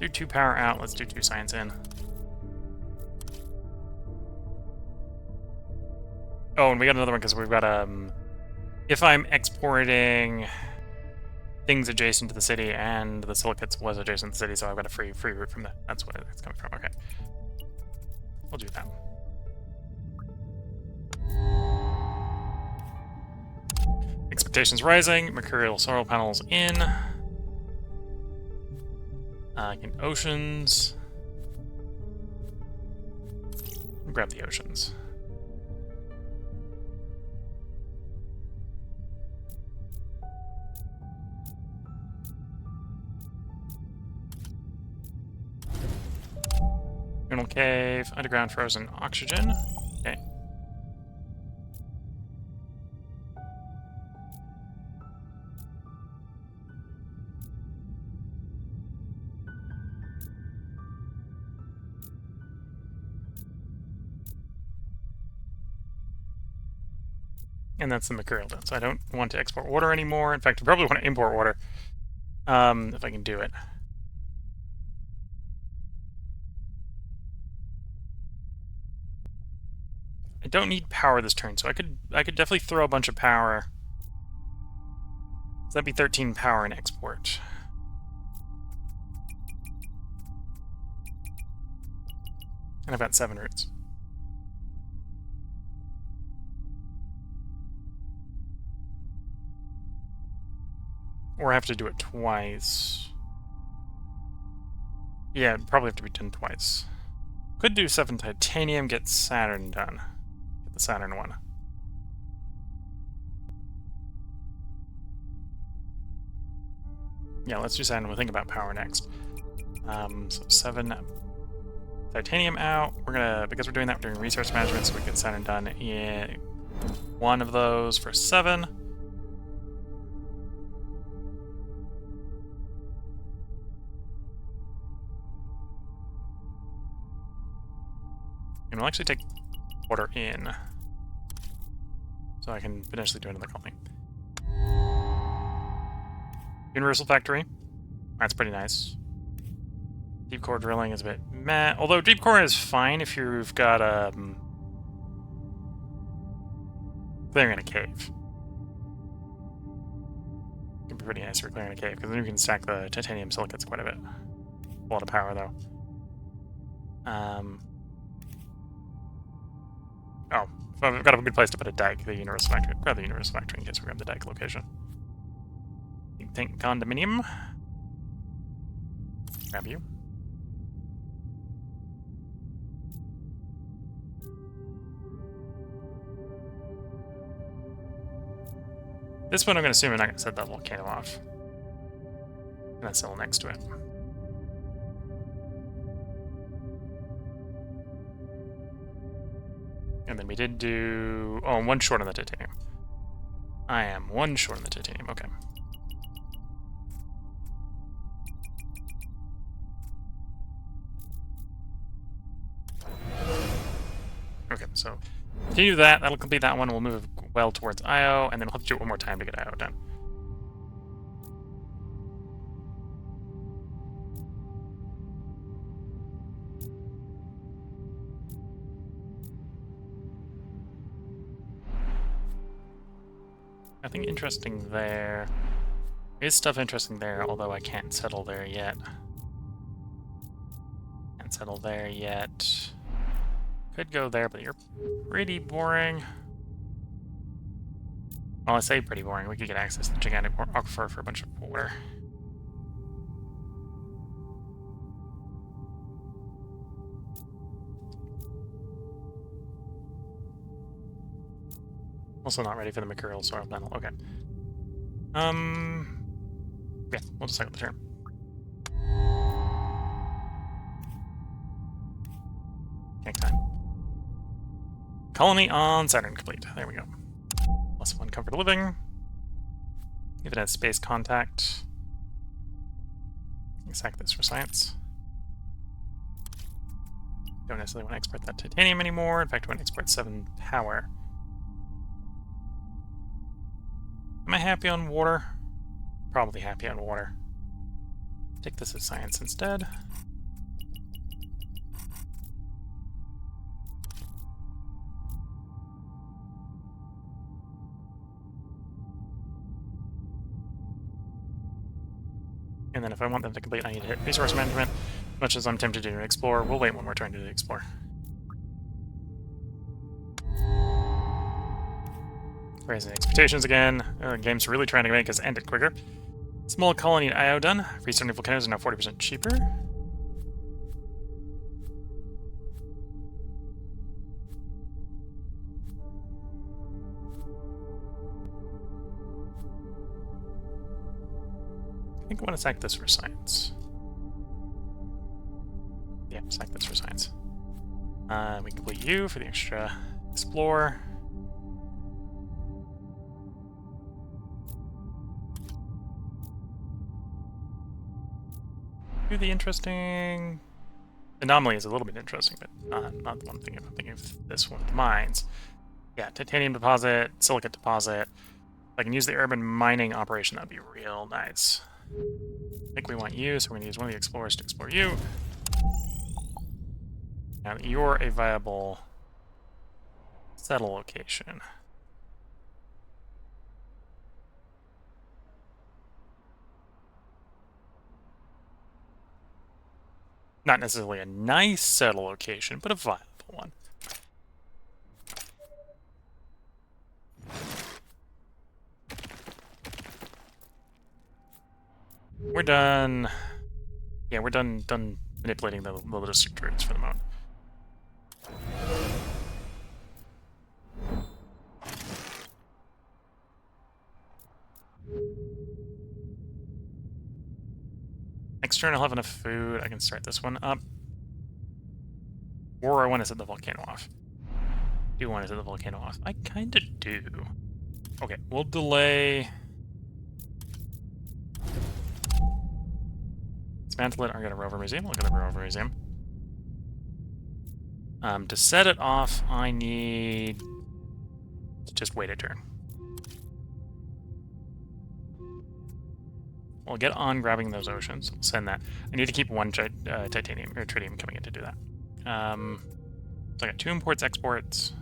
Do 2 power out, let's do 2 science in. Oh, and we got another one because we've got if I'm exporting things adjacent to the city, and the silicates was adjacent to the city, so I've got a free route from that. That's where it's coming from. Okay, we'll do that. Expectations rising. Mercurial soil panels in. In oceans. Grab the oceans. Mineral cave, underground frozen oxygen. Okay. And that's the mercurial done. So I don't want to export water anymore. In fact, I probably want to import water if I can do it. I don't need power this turn, so I could definitely throw a bunch of power. So that'd be 13 power in export. And I've got 7 routes. Or I have to do it twice. Yeah, it'd probably have to be done twice. Could do 7 titanium, get Saturn done. Get the Saturn one. Yeah, let's do Saturn. We'll think about power next. So 7 titanium out. We're gonna, because we're doing that, we're doing resource management, so we get Saturn done. Yeah, one of those for 7. And we'll actually take water in, so I can potentially do another colony. Universal factory. That's pretty nice. Deep core drilling is a bit meh. Although deep core is fine if you've got clearing in a cave. It can be pretty nice for clearing a cave, because then you can stack the titanium silicates quite a bit. A lot of power, though. Oh, I've got a good place to put a dike, the universal factory. Grab the universal factory in case we grab the dike location. Think condominium. Grab you. This one I'm going to assume I'm not going to set that volcano off. And that's still next to it. And then we did do... Oh, I'm 1 short on the titanium. I am 1 short on the titanium, okay. Okay, so continue that. That'll complete that one. We'll move well towards IO, and then we'll have to do it one more time to get IO done. Nothing interesting there. There is stuff interesting there, although I can't settle there yet. Can't settle there yet. Could go there, but you're pretty boring. Well, I say pretty boring. We could get access to the gigantic aquifer for a bunch of water. Also not ready for the mercurial soil panel. Okay. Yeah, we'll just cycle the turn. Take time. Colony on Saturn complete. There we go. +1 comfort of living. If it has space contact. Sack this for science. Don't necessarily want to export that titanium anymore. In fact, I want to export 7 power. Am I happy on water? Probably happy on water. Take this as science instead. And then if I want them to complete, I need to hit resource management. Much as I'm tempted to explore, we'll wait one more turn to explore. Raising expectations again. Game's really trying to make us end it quicker. Small colony at IO done. Restarting volcanoes are now 40% cheaper. I think I want to sack this for science. Yeah, sack this for science. We complete you for the extra explore. Do the interesting... Anomaly is a little bit interesting, but not the one thing. I'm thinking of this one, the mines. Yeah, titanium deposit, silicate deposit. If I can use the urban mining operation, that'd be real nice. I think we want you, so we're going to use one of the explorers to explore you. Now that you're a viable settle location. Not necessarily a nice settle location, but a viable one. We're done. Yeah, we're done manipulating the logistic druids for the moment. Next turn I'll have enough food. I can start this one up. Or I want to set the volcano off. do want to set the volcano off. I kind of do. Okay, we'll delay. Dismantle it or get a rover museum. We'll get a rover museum. To set it off, I need to just wait a turn. We'll get on grabbing those oceans. We'll send that. I need to keep one titanium or tritium coming in to do that. So I got 2 imports, exports.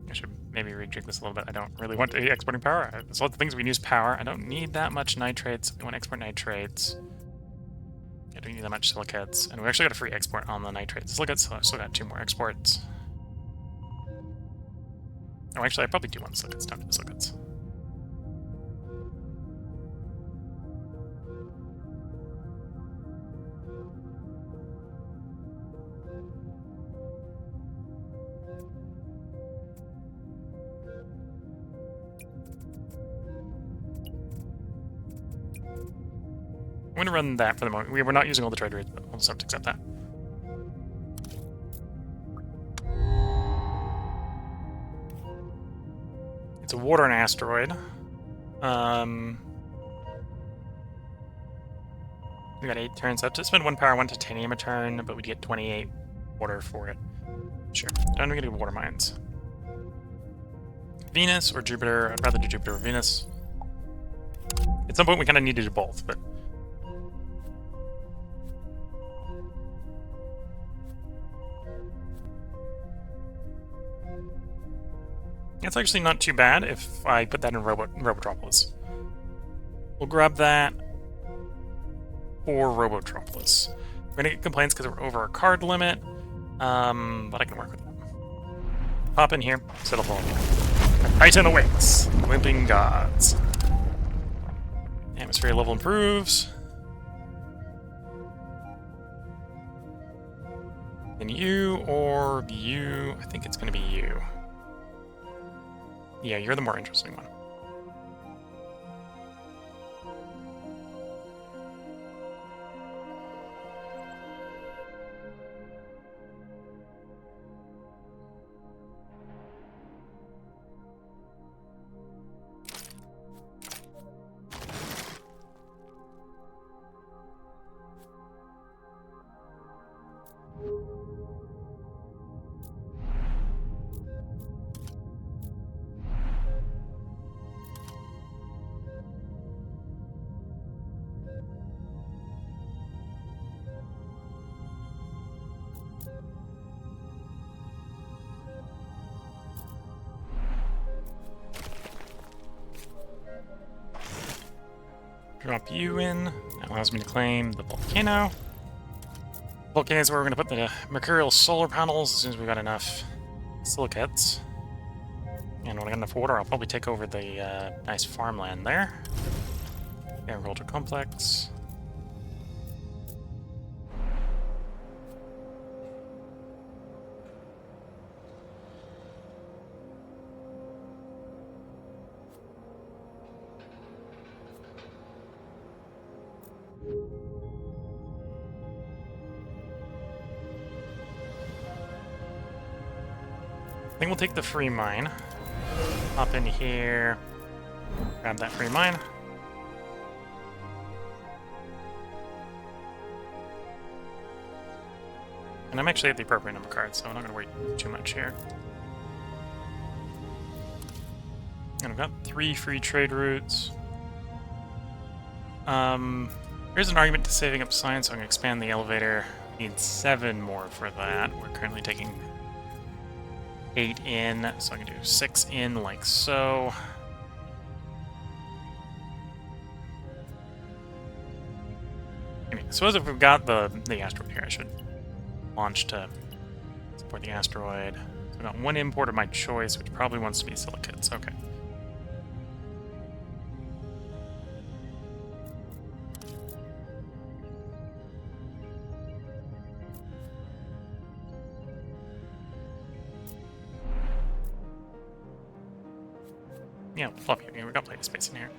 I should maybe rejig this a little bit. I don't really want to be exporting power. There's lots of things we can use power. I don't need that much nitrates. We want to export nitrates. I don't need that much silicates. And we actually got a free export on the nitrates. Silicates, so I still got 2 more exports. Oh, actually, I probably do want the silicates. Don't do the silicates. I'm going to run that for the moment. We're not using all the trade routes, but we'll just have to accept that. It's a water and asteroid. We got 8 turns. So to spend 1 power, 1 titanium a turn, but we'd get 28 water for it. Sure. Don't we get water mines? Venus or Jupiter? I'd rather do Jupiter or Venus. At some point, we kind of need to do both, but. It's actually not too bad if I put that in Robotropolis. We'll grab that for Robotropolis. We're gonna get complaints because we're over our card limit, but I can work with it. Pop in here, settle all here. Titan awaits. Limping gods. Atmosphere level improves. And you or you? I think it's gonna be you. Yeah, you're the more interesting one. Drop you in. That allows me to claim the volcano. Volcano is where we're going to put the mercurial solar panels as soon as we've got enough silicates. And when I got enough water, I'll probably take over the nice farmland there. Agriculture complex. I think we'll take the free mine. Hop in here. Grab that free mine. And I'm actually at the appropriate number of cards, so I'm not going to worry too much here. And I've got 3 free trade routes. Here's an argument to saving up science, so I'm going to expand the elevator. We need 7 more for that. We're currently taking 8 in, so I can do 6 in like so. I mean, I suppose if we've got the asteroid here, I should launch to support the asteroid. So I've got 1 import of my choice, which probably wants to be silicates. Okay. Yeah, flop here. We've got plenty of space in here.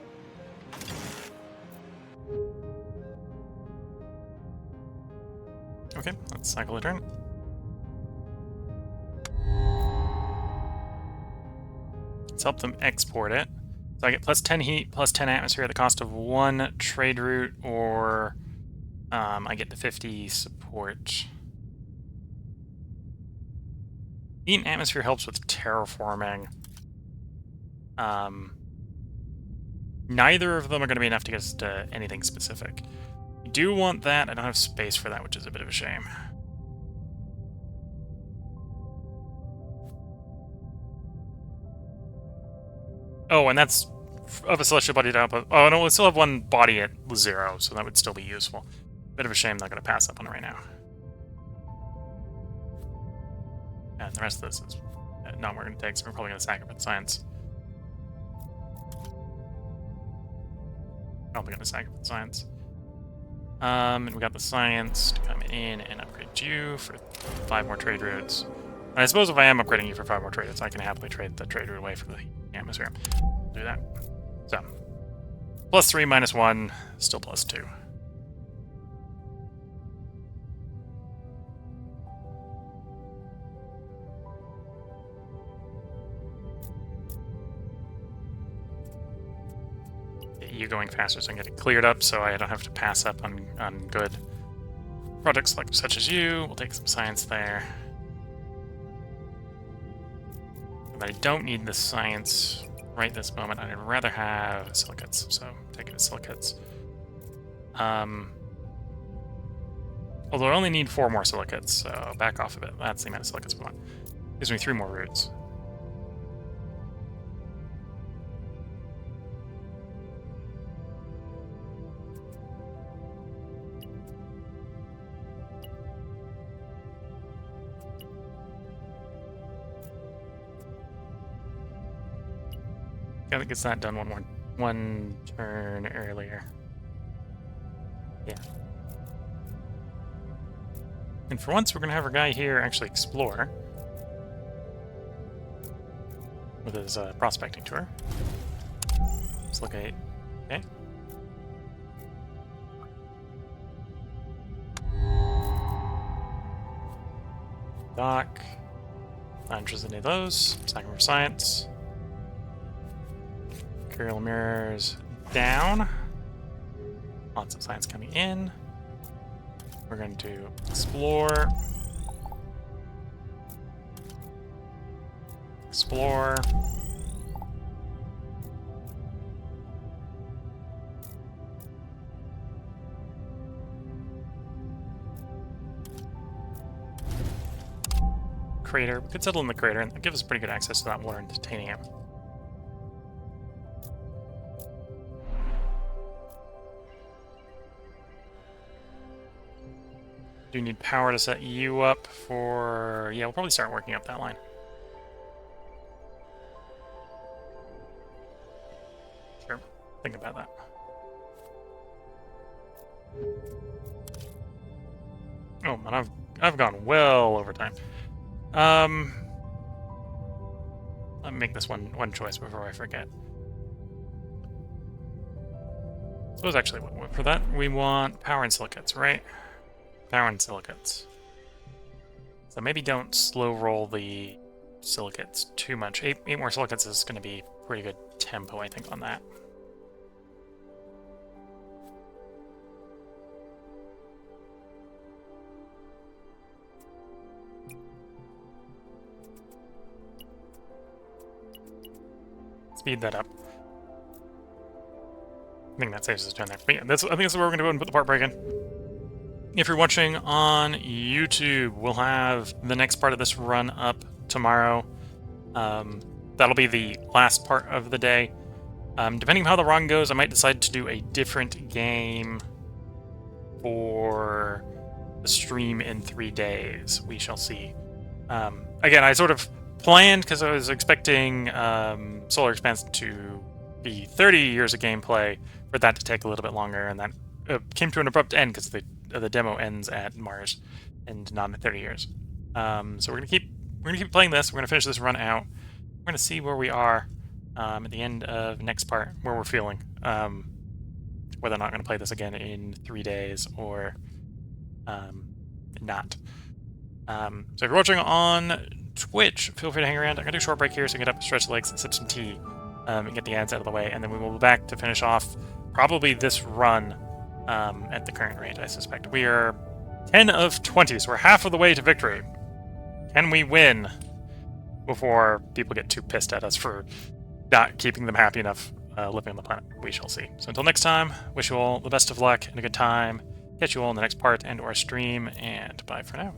Okay, let's cycle a turn. Let's help them export it. So I get plus 10 heat, plus 10 atmosphere at the cost of 1 trade route, or I get the 50 support. Heat and atmosphere helps with terraforming. Neither of them are going to be enough to get us to anything specific. I do want that. I don't have space for that, which is a bit of a shame. Oh, and that's of a celestial body to output. Oh, no, we'll still have one body at 0, so that would still be useful. Bit of a shame not going to pass up on it right now. And the rest of this is not what we're going to take, so we're probably going to sacrifice science. Probably going to sacrifice science. And we got the science to come in and upgrade you for 5 more trade routes. And I suppose if I am upgrading you for 5 more trade routes, I can happily trade the trade route away from the atmosphere. Do that. So, +3, -1, still +2. You going faster so I can get it cleared up so I don't have to pass up on good products like such as you. We'll take some science there. But I don't need the science right this moment. I'd rather have silicates, so take it to silicates. Although I only need 4 more silicates, so back off of it. That's the amount of silicates we want. Gives me 3 more routes. I think it's not done one turn earlier. Yeah. And for once, we're going to have our guy here actually explore with his prospecting tour. Let's look at... Okay. Dock. Not interested in any of those. Second for science. Imperial mirrors down. Lots of science coming in. We're going to explore. Explore. Crater. We could settle in the crater, and that gives us pretty good access to that water and titanium. Do need power to set you up for... Yeah, we'll probably start working up that line. Sure. Think about that. Oh, man, I've gone well over time. Let me make this one choice before I forget. Suppose actually, for that, we want power and silicates, right? Power and silicates. So maybe don't slow roll the silicates too much. 8 more silicates is going to be pretty good tempo, I think, on that. Speed that up. I think that saves us a turn there. But yeah, I think that's where we're going to go and put the part break in. If you're watching on YouTube, we'll have the next part of this run up tomorrow. That'll be the last part of the day. Depending on how the run goes, I might decide to do a different game for the stream in 3 days. We shall see. Again, I sort of planned, because I was expecting Solar Expanse to be 30 years of gameplay, for that to take a little bit longer, and that came to an abrupt end because the demo ends at Mars and not at 30 years. So we're gonna keep playing this. We're gonna finish this run out. We're gonna see where we are at the end of next part, where we're feeling, whether or not I'm gonna play this again in 3 days, or not. So if you're watching on Twitch, feel free to hang around. I'm going to do a short break here so I can get up, stretch the legs, sip some tea, and get the ads out of the way. And then we will be back to finish off probably this run at the current rate, I suspect. We are 10 of 20, so we're half of the way to victory. Can we win before people get too pissed at us for not keeping them happy enough living on the planet? We shall see. So until next time, wish you all the best of luck and a good time. Catch you all in the next part and or stream, and bye for now.